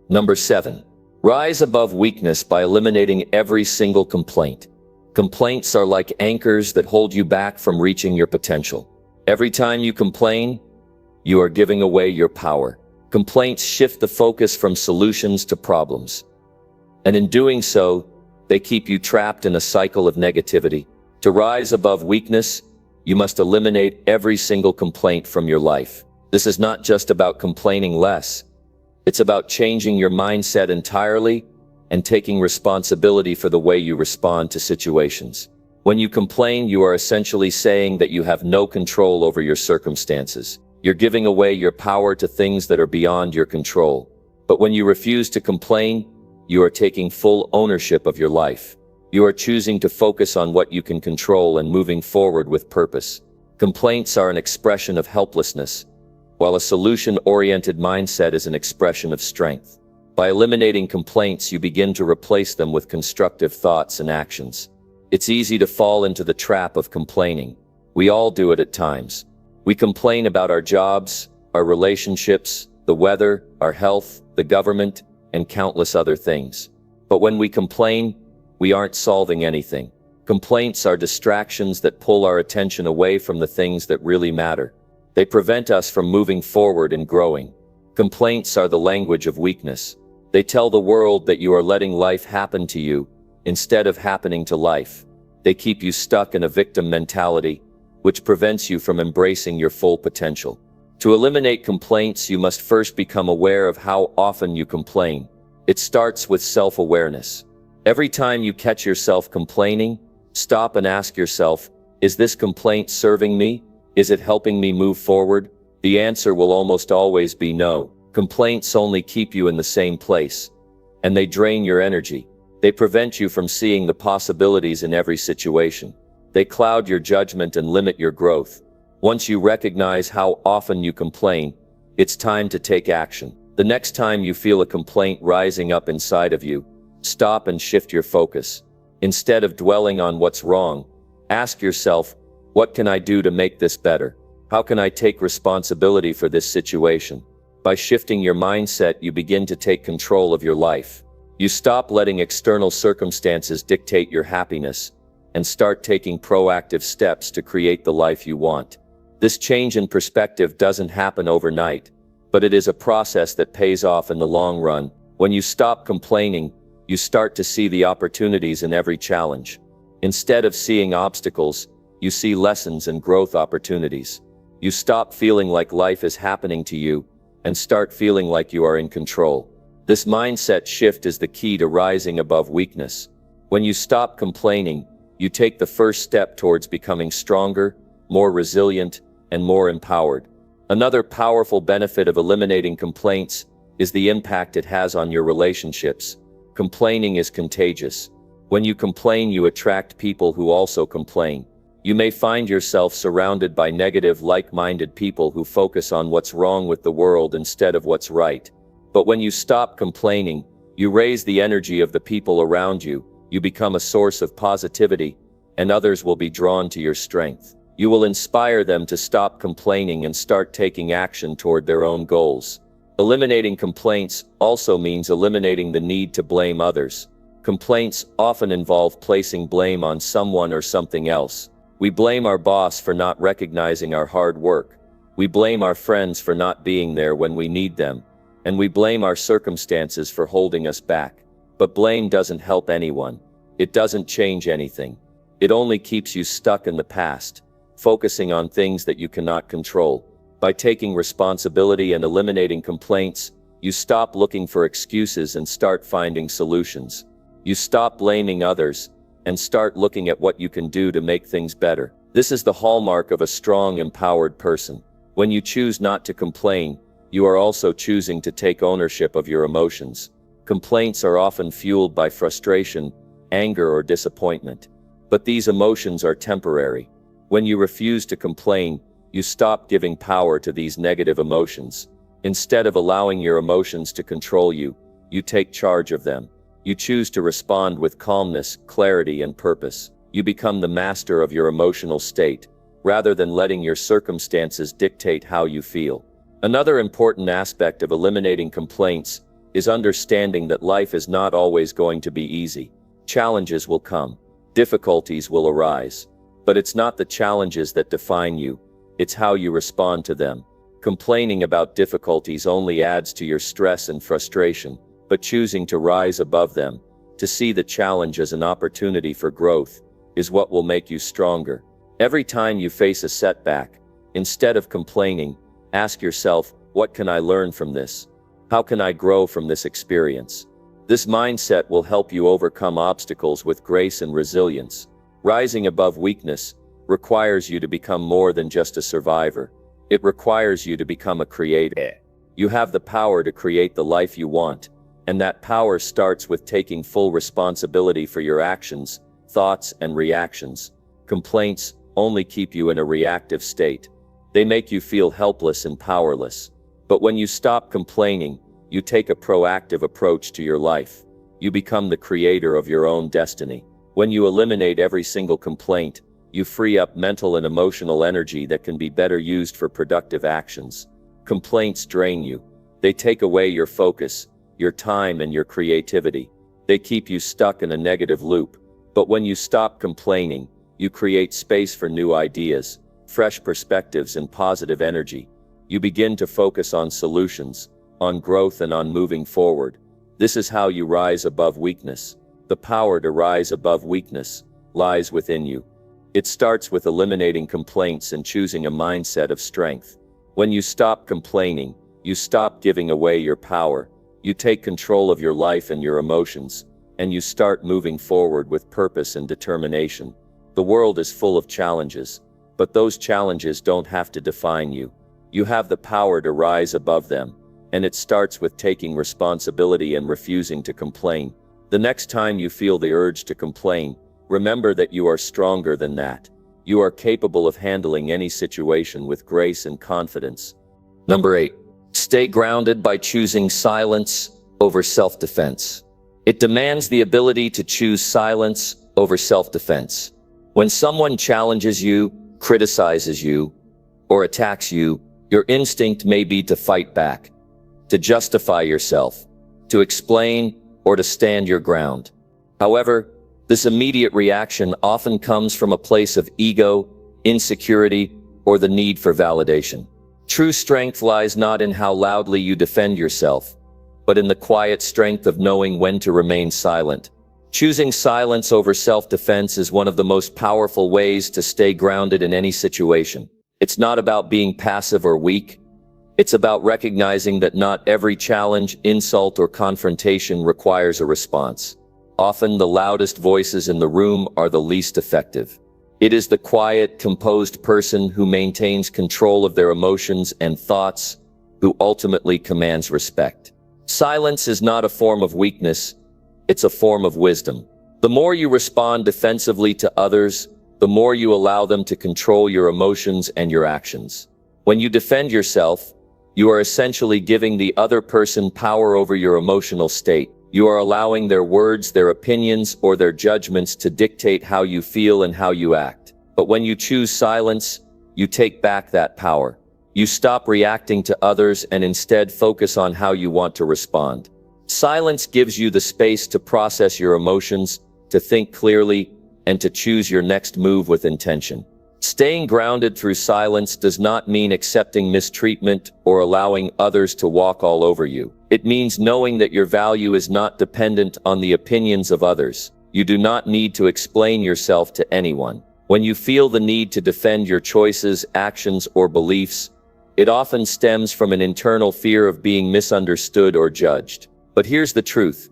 Number 7. Rise above weakness by eliminating every single complaint. Complaints are like anchors that hold you back from reaching your potential. Every time you complain, you are giving away your power. Complaints shift the focus from solutions to problems. And in doing so, they keep you trapped in a cycle of negativity. To rise above weakness, you must eliminate every single complaint from your life. This is not just about complaining less. It's about changing your mindset entirely and taking responsibility for the way you respond to situations. When you complain, you are essentially saying that you have no control over your circumstances. You're giving away your power to things that are beyond your control. But when you refuse to complain, you are taking full ownership of your life. You are choosing to focus on what you can control and moving forward with purpose. Complaints are an expression of helplessness, while a solution-oriented mindset is an expression of strength. By eliminating complaints, you begin to replace them with constructive thoughts and actions. It's easy to fall into the trap of complaining. We all do it at times. We complain about our jobs, our relationships, the weather, our health, the government, and countless other things. But when we complain, we aren't solving anything. Complaints are distractions that pull our attention away from the things that really matter. They prevent us from moving forward and growing. Complaints are the language of weakness. They tell the world that you are letting life happen to you instead of happening to life. They keep you stuck in a victim mentality, which prevents you from embracing your full potential. To eliminate complaints, you must first become aware of how often you complain. It starts with self-awareness. Every time you catch yourself complaining, stop and ask yourself, is this complaint serving me? Is it helping me move forward? The answer will almost always be no. Complaints only keep you in the same place, and they drain your energy. They prevent you from seeing the possibilities in every situation. They cloud your judgment and limit your growth. Once you recognize how often you complain, it's time to take action. The next time you feel a complaint rising up inside of you, stop and shift your focus. Instead of dwelling on what's wrong, ask yourself, what can I do to make this better? How can I take responsibility for this situation? By shifting your mindset, you begin to take control of your life. You stop letting external circumstances dictate your happiness and start taking proactive steps to create the life you want. This change in perspective doesn't happen overnight, but it is a process that pays off in the long run. When you stop complaining, you start to see the opportunities in every challenge. Instead of seeing obstacles, you see lessons and growth opportunities. You stop feeling like life is happening to you and start feeling like you are in control. This mindset shift is the key to rising above weakness. When you stop complaining, you take the first step towards becoming stronger, more resilient, and more empowered. Another powerful benefit of eliminating complaints is the impact it has on your relationships. Complaining is contagious. When you complain, you attract people who also complain. You may find yourself surrounded by negative, like-minded people who focus on what's wrong with the world instead of what's right. But when you stop complaining, you raise the energy of the people around you, you become a source of positivity, and others will be drawn to your strength. You will inspire them to stop complaining and start taking action toward their own goals. Eliminating complaints also means eliminating the need to blame others. Complaints often involve placing blame on someone or something else. We blame our boss for not recognizing our hard work. We blame our friends for not being there when we need them. And we blame our circumstances for holding us back. But blame doesn't help anyone. It doesn't change anything. It only keeps you stuck in the past, focusing on things that you cannot control. By taking responsibility and eliminating complaints, you stop looking for excuses and start finding solutions. You stop blaming others and start looking at what you can do to make things better. This is the hallmark of a strong, empowered person. When you choose not to complain, you are also choosing to take ownership of your emotions. Complaints are often fueled by frustration, anger, or disappointment. But these emotions are temporary. When you refuse to complain, you stop giving power to these negative emotions. Instead of allowing your emotions to control you, you take charge of them. You choose to respond with calmness, clarity, and purpose. You become the master of your emotional state, rather than letting your circumstances dictate how you feel. Another important aspect of eliminating complaints is understanding that life is not always going to be easy. Challenges will come. Difficulties will arise. But it's not the challenges that define you. It's how you respond to them. Complaining about difficulties only adds to your stress and frustration, but choosing to rise above them, to see the challenge as an opportunity for growth, is what will make you stronger. Every time you face a setback, instead of complaining, ask yourself, what can I learn from this? How can I grow from this experience? This mindset will help you overcome obstacles with grace and resilience. Rising above weakness requires you to become more than just a survivor. It requires you to become a creator. You have the power to create the life you want, and that power starts with taking full responsibility for your actions, thoughts, and reactions. Complaints only keep you in a reactive state. They make you feel helpless and powerless. But when you stop complaining, you take a proactive approach to your life. You become the creator of your own destiny. When you eliminate every single complaint, you free up mental and emotional energy that can be better used for productive actions. Complaints drain you. They take away your focus, your time, and your creativity. They keep you stuck in a negative loop. But when you stop complaining, you create space for new ideas, fresh perspectives, and positive energy. You begin to focus on solutions, on growth, and on moving forward. This is how you rise above weakness. The power to rise above weakness lies within you. It starts with eliminating complaints and choosing a mindset of strength. When you stop complaining, you stop giving away your power. You take control of your life and your emotions, and you start moving forward with purpose and determination. The world is full of challenges, but those challenges don't have to define you. You have the power to rise above them, and it starts with taking responsibility and refusing to complain. The next time you feel the urge to complain, remember that you are stronger than that. You are capable of handling any situation with grace and confidence. Number 8. Stay grounded by choosing silence over self-defense. It demands the ability to choose silence over self-defense. When someone challenges you, criticizes you, or attacks you, your instinct may be to fight back, to justify yourself, to explain, or to stand your ground. However, this immediate reaction often comes from a place of ego, insecurity, or the need for validation. True strength lies not in how loudly you defend yourself, but in the quiet strength of knowing when to remain silent. Choosing silence over self-defense is one of the most powerful ways to stay grounded in any situation. It's not about being passive or weak. It's about recognizing that not every challenge, insult, or confrontation requires a response. Often the loudest voices in the room are the least effective. It is the quiet, composed person who maintains control of their emotions and thoughts who ultimately commands respect. Silence is not a form of weakness, it's a form of wisdom. The more you respond defensively to others, the more you allow them to control your emotions and your actions. When you defend yourself, you are essentially giving the other person power over your emotional state. You are allowing their words, their opinions, or their judgments to dictate how you feel and how you act. But when you choose silence, you take back that power. You stop reacting to others and instead focus on how you want to respond. Silence gives you the space to process your emotions, to think clearly, and to choose your next move with intention. Staying grounded through silence does not mean accepting mistreatment or allowing others to walk all over you. It means knowing that your value is not dependent on the opinions of others. You do not need to explain yourself to anyone. When you feel the need to defend your choices, actions, or beliefs, it often stems from an internal fear of being misunderstood or judged. But here's the truth.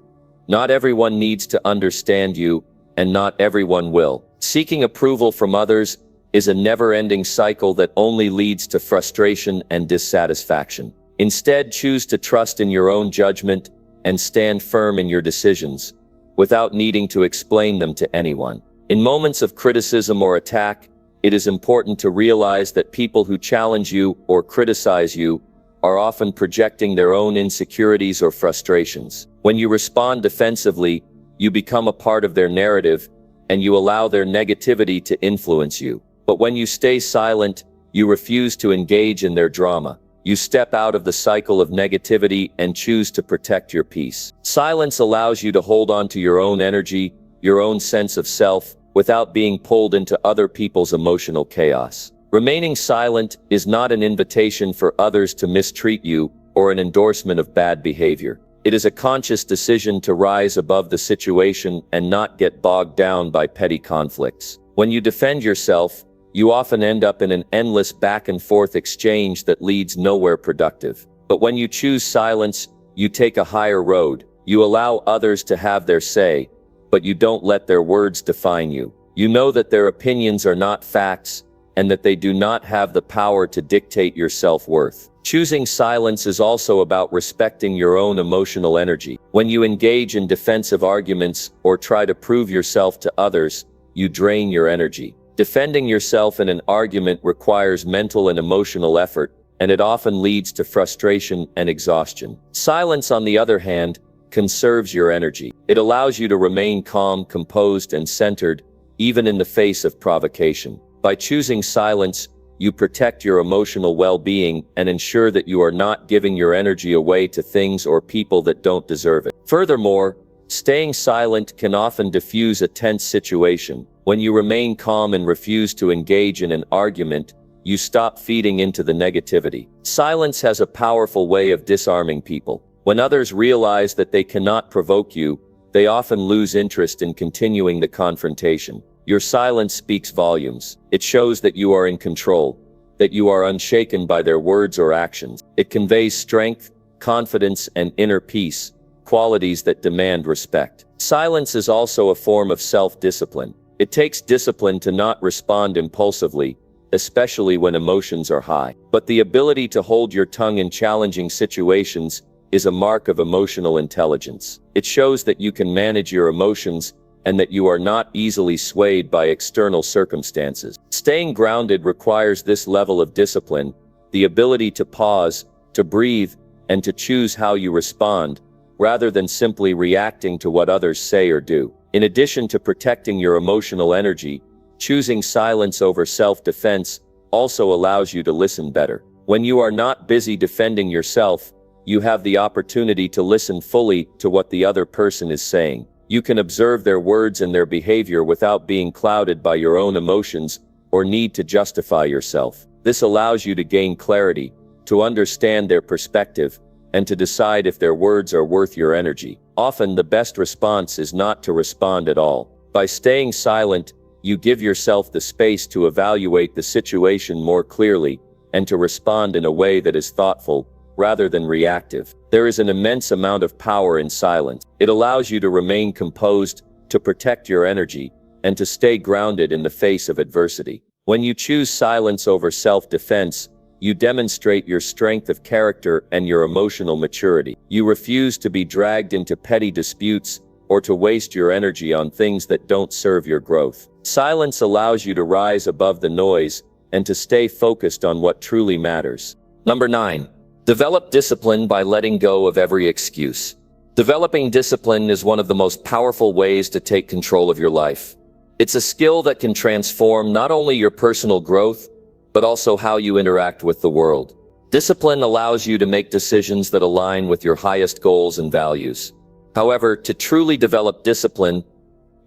Not everyone needs to understand you, and not everyone will. Seeking approval from others is a never-ending cycle that only leads to frustration and dissatisfaction. Instead, choose to trust in your own judgment and stand firm in your decisions, without needing to explain them to anyone. In moments of criticism or attack, it is important to realize that people who challenge you or criticize you are often projecting their own insecurities or frustrations. When you respond defensively, you become a part of their narrative, and you allow their negativity to influence you. But when you stay silent, you refuse to engage in their drama. You step out of the cycle of negativity and choose to protect your peace. Silence allows you to hold on to your own energy, your own sense of self, without being pulled into other people's emotional chaos. Remaining silent is not an invitation for others to mistreat you or an endorsement of bad behavior. It is a conscious decision to rise above the situation and not get bogged down by petty conflicts. When you defend yourself, you often end up in an endless back-and-forth exchange that leads nowhere productive. But when you choose silence, you take a higher road. You allow others to have their say, but you don't let their words define you. You know that their opinions are not facts and that they do not have the power to dictate your self-worth. Choosing silence is also about respecting your own emotional energy. When you engage in defensive arguments or try to prove yourself to others, you drain your energy. Defending yourself in an argument requires mental and emotional effort, and it often leads to frustration and exhaustion. Silence, on the other hand, conserves your energy. It allows you to remain calm, composed, and centered, even in the face of provocation. By choosing silence, you protect your emotional well-being and ensure that you are not giving your energy away to things or people that don't deserve it. Furthermore, staying silent can often diffuse a tense situation. When you remain calm and refuse to engage in an argument, you stop feeding into the negativity. Silence has a powerful way of disarming people. When others realize that they cannot provoke you, they often lose interest in continuing the confrontation. Your silence speaks volumes. It shows that you are in control, that you are unshaken by their words or actions. It conveys strength, confidence, and inner peace, qualities that demand respect. Silence is also a form of self-discipline. It takes discipline to not respond impulsively, especially when emotions are high. But the ability to hold your tongue in challenging situations is a mark of emotional intelligence. It shows that you can manage your emotions and that you are not easily swayed by external circumstances. Staying grounded requires this level of discipline, the ability to pause, to breathe, and to choose how you respond, rather than simply reacting to what others say or do. In addition to protecting your emotional energy, choosing silence over self-defense also allows you to listen better. When you are not busy defending yourself, you have the opportunity to listen fully to what the other person is saying. You can observe their words and their behavior without being clouded by your own emotions or need to justify yourself. This allows you to gain clarity, to understand their perspective, and to decide if their words are worth your energy. Often the best response is not to respond at all. By staying silent, you give yourself the space to evaluate the situation more clearly and to respond in a way that is thoughtful, rather than reactive. There is an immense amount of power in silence. It allows you to remain composed, to protect your energy, and to stay grounded in the face of adversity. When you choose silence over self-defense, you demonstrate your strength of character and your emotional maturity. You refuse to be dragged into petty disputes or to waste your energy on things that don't serve your growth. Silence allows you to rise above the noise and to stay focused on what truly matters. Number 9. Develop discipline by letting go of every excuse. Developing discipline is one of the most powerful ways to take control of your life. It's a skill that can transform not only your personal growth, but also how you interact with the world. Discipline allows you to make decisions that align with your highest goals and values. However, to truly develop discipline,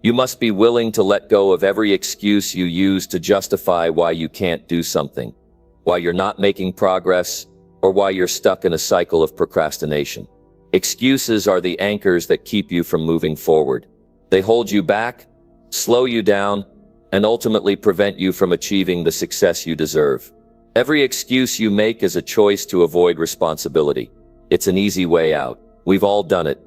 you must be willing to let go of every excuse you use to justify why you can't do something, why you're not making progress, or why you're stuck in a cycle of procrastination. Excuses are the anchors that keep you from moving forward. They hold you back, slow you down, and ultimately prevent you from achieving the success you deserve. Every excuse you make is a choice to avoid responsibility. It's an easy way out. We've all done it.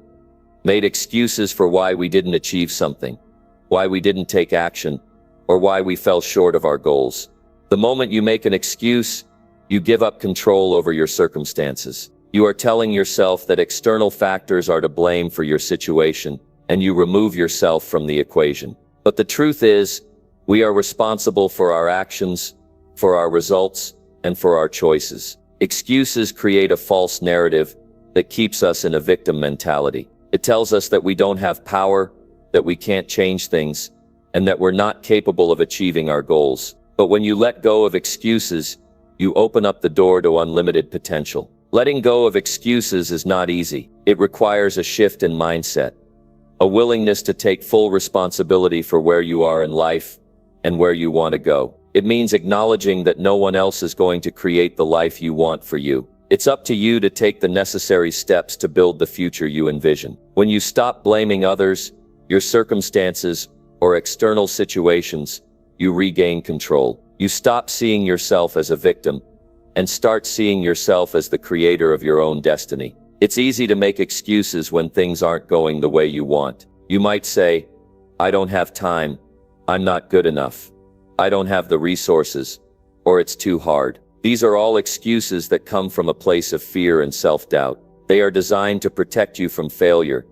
Made excuses for why we didn't achieve something, why we didn't take action, or why we fell short of our goals. The moment you make an excuse, you give up control over your circumstances. You are telling yourself that external factors are to blame for your situation, and you remove yourself from the equation. But the truth is, we are responsible for our actions, for our results, and for our choices. Excuses create a false narrative that keeps us in a victim mentality. It tells us that we don't have power, that we can't change things, and that we're not capable of achieving our goals. But when you let go of excuses, you open up the door to unlimited potential. Letting go of excuses is not easy. It requires a shift in mindset, a willingness to take full responsibility for where you are in life and where you want to go. It means acknowledging that no one else is going to create the life you want for you. It's up to you to take the necessary steps to build the future you envision. When you stop blaming others, your circumstances, or external situations, you regain control. You stop seeing yourself as a victim and start seeing yourself as the creator of your own destiny. It's easy to make excuses when things aren't going the way you want. You might say, "I don't have time. I'm not good enough. I don't have the resources, or it's too hard. These are all excuses that come from a place of fear and self-doubt. They are designed to protect you from failure,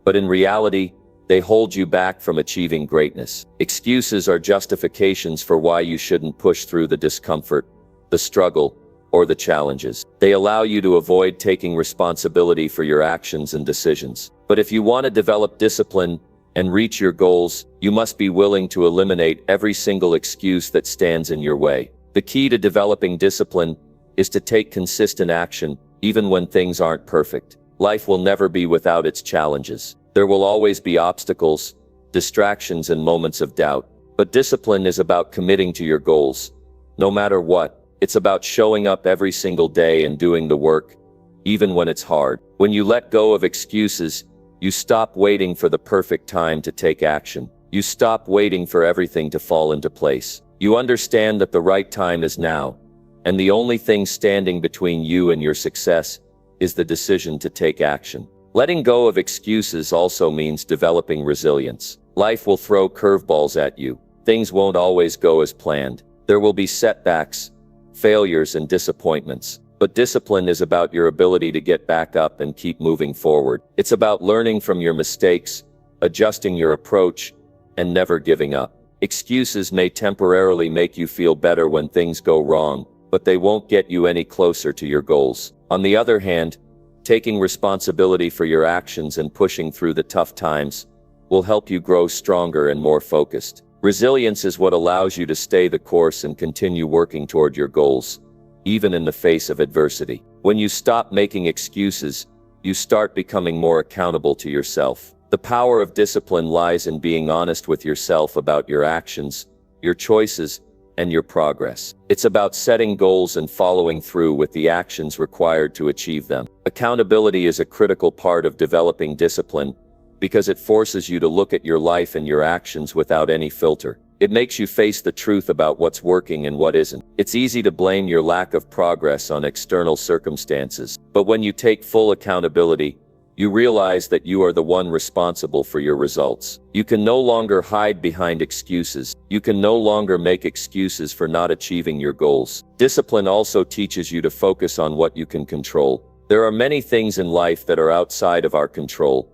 but in reality, they hold you back from achieving greatness. Excuses are justifications for why you shouldn't push through the discomfort, the struggle, or the challenges. They allow you to avoid taking responsibility for your actions and decisions. But if you want to develop discipline and reach your goals, you must be willing to eliminate every single excuse that stands in your way. The key to developing discipline is to take consistent action, even when things aren't perfect. Life will never be without its challenges. There will always be obstacles, distractions, and moments of doubt. But discipline is about committing to your goals. No matter what, it's about showing up every single day and doing the work, even when it's hard. When you let go of excuses, you stop waiting for the perfect time to take action. You stop waiting for everything to fall into place. You understand that the right time is now, and the only thing standing between you and your success is the decision to take action. Letting go of excuses also means developing resilience. Life will throw curveballs at you. Things won't always go as planned. There will be setbacks, failures, and disappointments. But discipline is about your ability to get back up and keep moving forward. It's about learning from your mistakes, adjusting your approach, and never giving up. Excuses may temporarily make you feel better when things go wrong, but they won't get you any closer to your goals. On the other hand, taking responsibility for your actions and pushing through the tough times will help you grow stronger and more focused. Resilience is what allows you to stay the course and continue working toward your goals, even in the face of adversity. When you stop making excuses, you start becoming more accountable to yourself. The power of discipline lies in being honest with yourself about your actions, your choices, and your progress. It's about setting goals and following through with the actions required to achieve them. Accountability is a critical part of developing discipline because it forces you to look at your life and your actions without any filter. It makes you face the truth about what's working and what isn't. It's easy to blame your lack of progress on external circumstances, but when you take full accountability, you realize that you are the one responsible for your results. You can no longer hide behind excuses. You can no longer make excuses for not achieving your goals. Discipline also teaches you to focus on what you can control. There are many things in life that are outside of our control.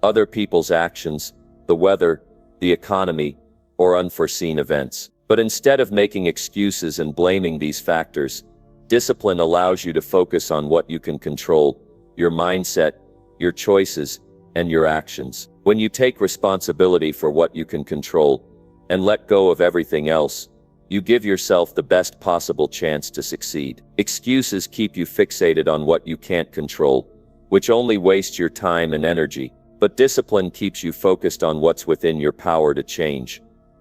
Other people's actions, the weather, the economy, or unforeseen events. But instead of making excuses and blaming these factors, discipline allows you to focus on what you can control: your mindset, your choices, and your actions. When you take responsibility for what you can control and let go of everything else, you give yourself the best possible chance to succeed. Excuses keep you fixated on what you can't control, which only wastes your time and energy. But discipline keeps you focused on what's within your power to change.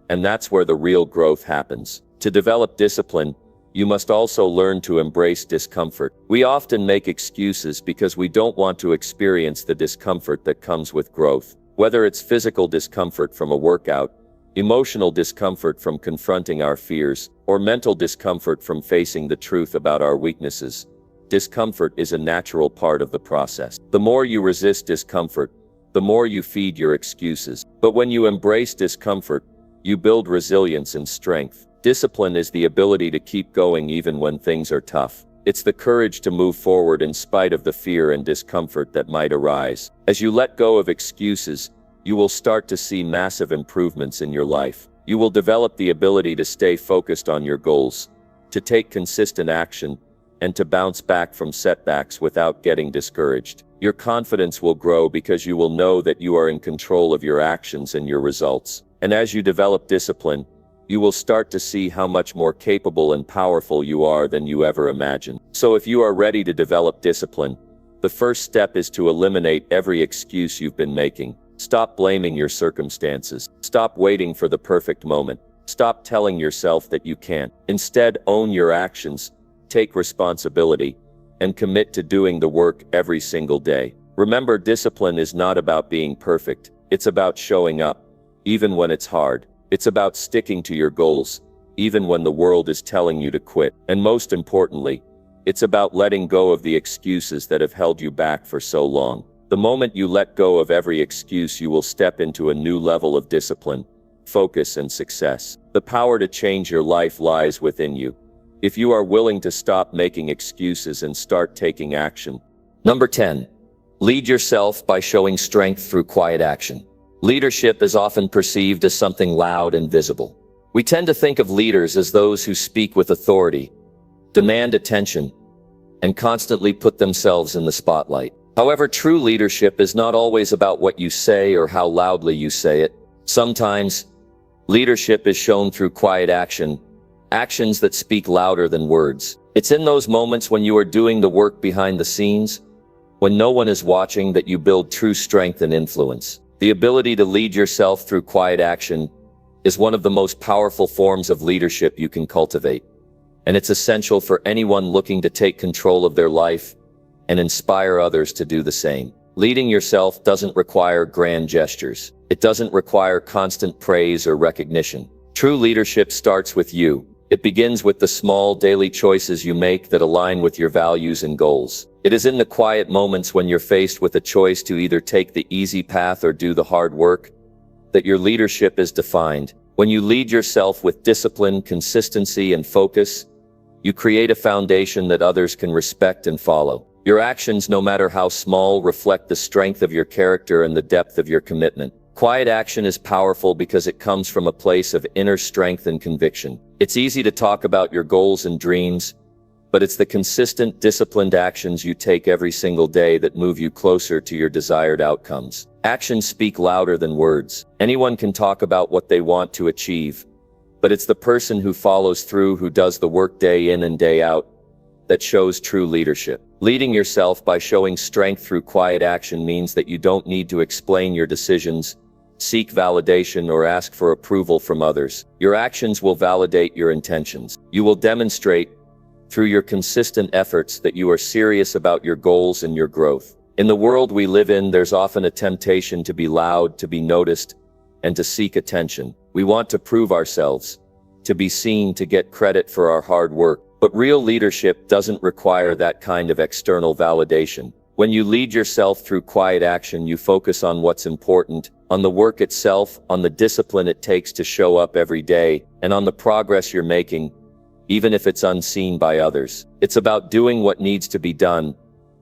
And that's where the real growth happens. To develop discipline, you must also learn to embrace discomfort. We often make excuses because we don't want to experience the discomfort that comes with growth. Whether it's physical discomfort from a workout, emotional discomfort from confronting our fears, or mental discomfort from facing the truth about our weaknesses, discomfort is a natural part of the process. The more you resist discomfort, the more you feed your excuses. But when you embrace discomfort, you build resilience and strength. Discipline is the ability to keep going even when things are tough. It's the courage to move forward in spite of the fear and discomfort that might arise. As you let go of excuses, you will start to see massive improvements in your life. You will develop the ability to stay focused on your goals, to take consistent action, and to bounce back from setbacks without getting discouraged. Your confidence will grow because you will know that you are in control of your actions and your results. And as you develop discipline, you will start to see how much more capable and powerful you are than you ever imagined. So if you are ready to develop discipline, the first step is to eliminate every excuse you've been making. Stop blaming your circumstances. Stop waiting for the perfect moment. Stop telling yourself that you can't. Instead, own your actions, take responsibility, and commit to doing the work every single day. Remember, discipline is not about being perfect. It's about showing up, even when it's hard. It's about sticking to your goals, even when the world is telling you to quit. And most importantly, it's about letting go of the excuses that have held you back for so long. The moment you let go of every excuse, you will step into a new level of discipline, focus, and success. The power to change your life lies within you, if you are willing to stop making excuses and start taking action. Number 10. Lead yourself by showing strength through quiet action. Leadership is often perceived as something loud and visible. We tend to think of leaders as those who speak with authority, demand attention, and constantly put themselves in the spotlight. However, true leadership is not always about what you say or how loudly you say it. Sometimes, leadership is shown through quiet action, actions that speak louder than words. It's in those moments when you are doing the work behind the scenes, when no one is watching, that you build true strength and influence. The ability to lead yourself through quiet action is one of the most powerful forms of leadership you can cultivate, and it's essential for anyone looking to take control of their life and inspire others to do the same. Leading yourself doesn't require grand gestures. It doesn't require constant praise or recognition. True leadership starts with you. It begins with the small daily choices you make that align with your values and goals. It is in the quiet moments when you're faced with a choice to either take the easy path or do the hard work that your leadership is defined. When you lead yourself with discipline, consistency, and focus, you create a foundation that others can respect and follow. Your actions, no matter how small, reflect the strength of your character and the depth of your commitment. Quiet action is powerful because it comes from a place of inner strength and conviction. It's easy to talk about your goals and dreams, but it's the consistent, disciplined actions you take every single day that move you closer to your desired outcomes. Actions speak louder than words. Anyone can talk about what they want to achieve, but it's the person who follows through, who does the work day in and day out, that shows true leadership. Leading yourself by showing strength through quiet action means that you don't need to explain your decisions, seek validation, or ask for approval from others. Your actions will validate your intentions. You will demonstrate, through your consistent efforts, that you are serious about your goals and your growth. In the world we live in, there's often a temptation to be loud, to be noticed, and to seek attention. We want to prove ourselves, to be seen, to get credit for our hard work. But real leadership doesn't require that kind of external validation. When you lead yourself through quiet action, you focus on what's important, on the work itself, on the discipline it takes to show up every day, and on the progress you're making, even if it's unseen by others. It's about doing what needs to be done,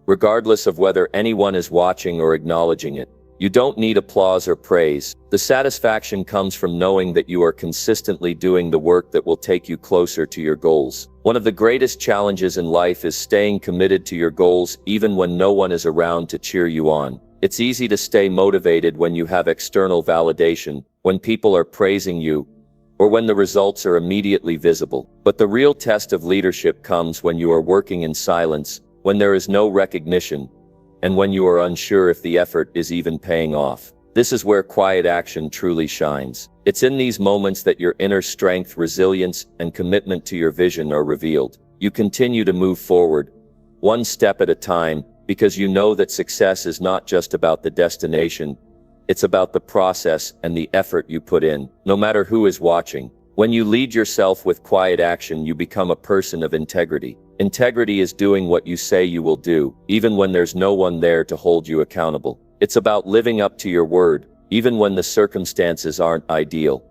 regardless of whether anyone is watching or acknowledging it. You don't need applause or praise. The satisfaction comes from knowing that you are consistently doing the work that will take you closer to your goals. One of the greatest challenges in life is staying committed to your goals even when no one is around to cheer you on. It's easy to stay motivated when you have external validation, when people are praising you, or when the results are immediately visible. But the real test of leadership comes when you are working in silence, when there is no recognition, and when you are unsure if the effort is even paying off. This is where quiet action truly shines. It's in these moments that your inner strength, resilience, and commitment to your vision are revealed. You continue to move forward, one step at a time, because you know that success is not just about the destination, it's about the process and the effort you put in, no matter who is watching. When you lead yourself with quiet action, you become a person of integrity. Integrity is doing what you say you will do, even when there's no one there to hold you accountable. It's about living up to your word, even when the circumstances aren't ideal,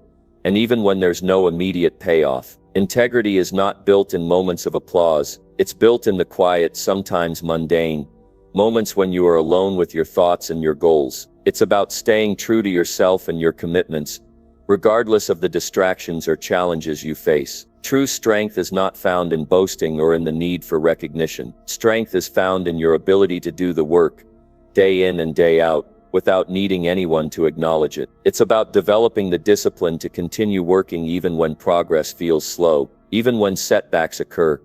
and even when there's no immediate payoff. Integrity is not built in moments of applause. It's built in the quiet, sometimes mundane, moments when you are alone with your thoughts and your goals. It's about staying true to yourself and your commitments, regardless of the distractions or challenges you face. True strength is not found in boasting or in the need for recognition. Strength is found in your ability to do the work, day in and day out, without needing anyone to acknowledge it. It's about developing the discipline to continue working even when progress feels slow, even when setbacks occur,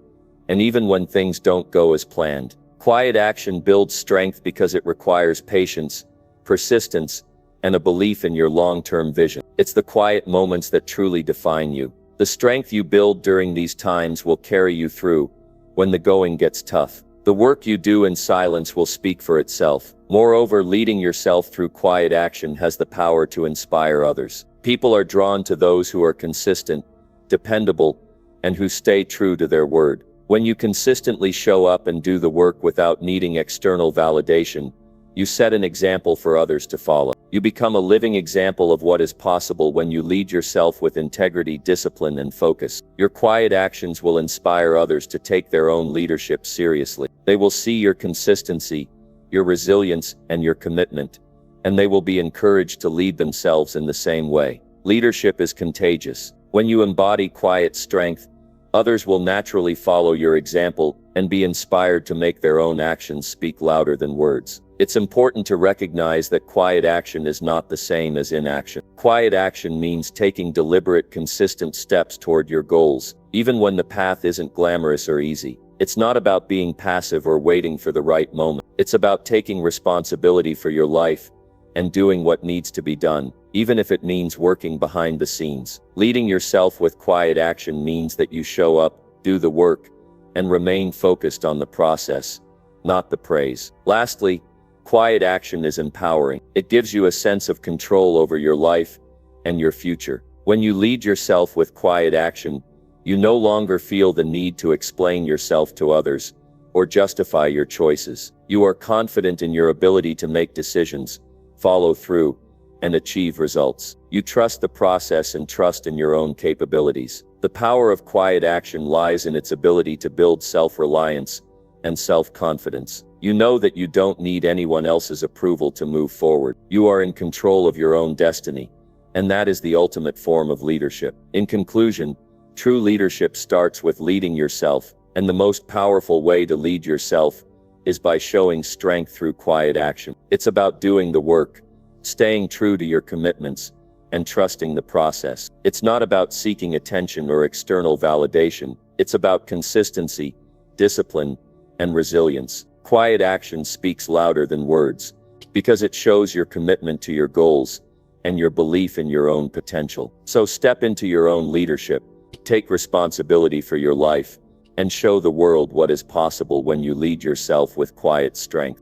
and even when things don't go as planned. Quiet action builds strength because it requires patience, persistence, and a belief in your long-term vision. It's the quiet moments that truly define you. The strength you build during these times will carry you through when the going gets tough. The work you do in silence will speak for itself. Moreover, leading yourself through quiet action has the power to inspire others. People are drawn to those who are consistent, dependable, and who stay true to their word. When you consistently show up and do the work without needing external validation, you set an example for others to follow. You become a living example of what is possible when you lead yourself with integrity, discipline, and focus. Your quiet actions will inspire others to take their own leadership seriously. They will see your consistency, your resilience, and your commitment, and they will be encouraged to lead themselves in the same way. Leadership is contagious. When you embody quiet strength, others will naturally follow your example and be inspired to make their own actions speak louder than words. It's important to recognize that quiet action is not the same as inaction. Quiet action means taking deliberate, consistent steps toward your goals, even when the path isn't glamorous or easy. It's not about being passive or waiting for the right moment. It's about taking responsibility for your life and doing what needs to be done, even if it means working behind the scenes. Leading yourself with quiet action means that you show up, do the work, and remain focused on the process, not the praise. Lastly, quiet action is empowering. It gives you a sense of control over your life and your future. When you lead yourself with quiet action, you no longer feel the need to explain yourself to others or justify your choices. You are confident in your ability to make decisions, follow through, and achieve results. You trust the process and trust in your own capabilities. The power of quiet action lies in its ability to build self-reliance and self-confidence. You know that you don't need anyone else's approval to move forward. You are in control of your own destiny, and that is the ultimate form of leadership. In conclusion, true leadership starts with leading yourself, and the most powerful way to lead yourself is by showing strength through quiet action. It's about doing the work, staying true to your commitments, and trusting the process. It's not about seeking attention or external validation. It's about consistency, discipline, and resilience. Quiet action speaks louder than words, because it shows your commitment to your goals and your belief in your own potential. So step into your own leadership, take responsibility for your life, and show the world what is possible when you lead yourself with quiet strength.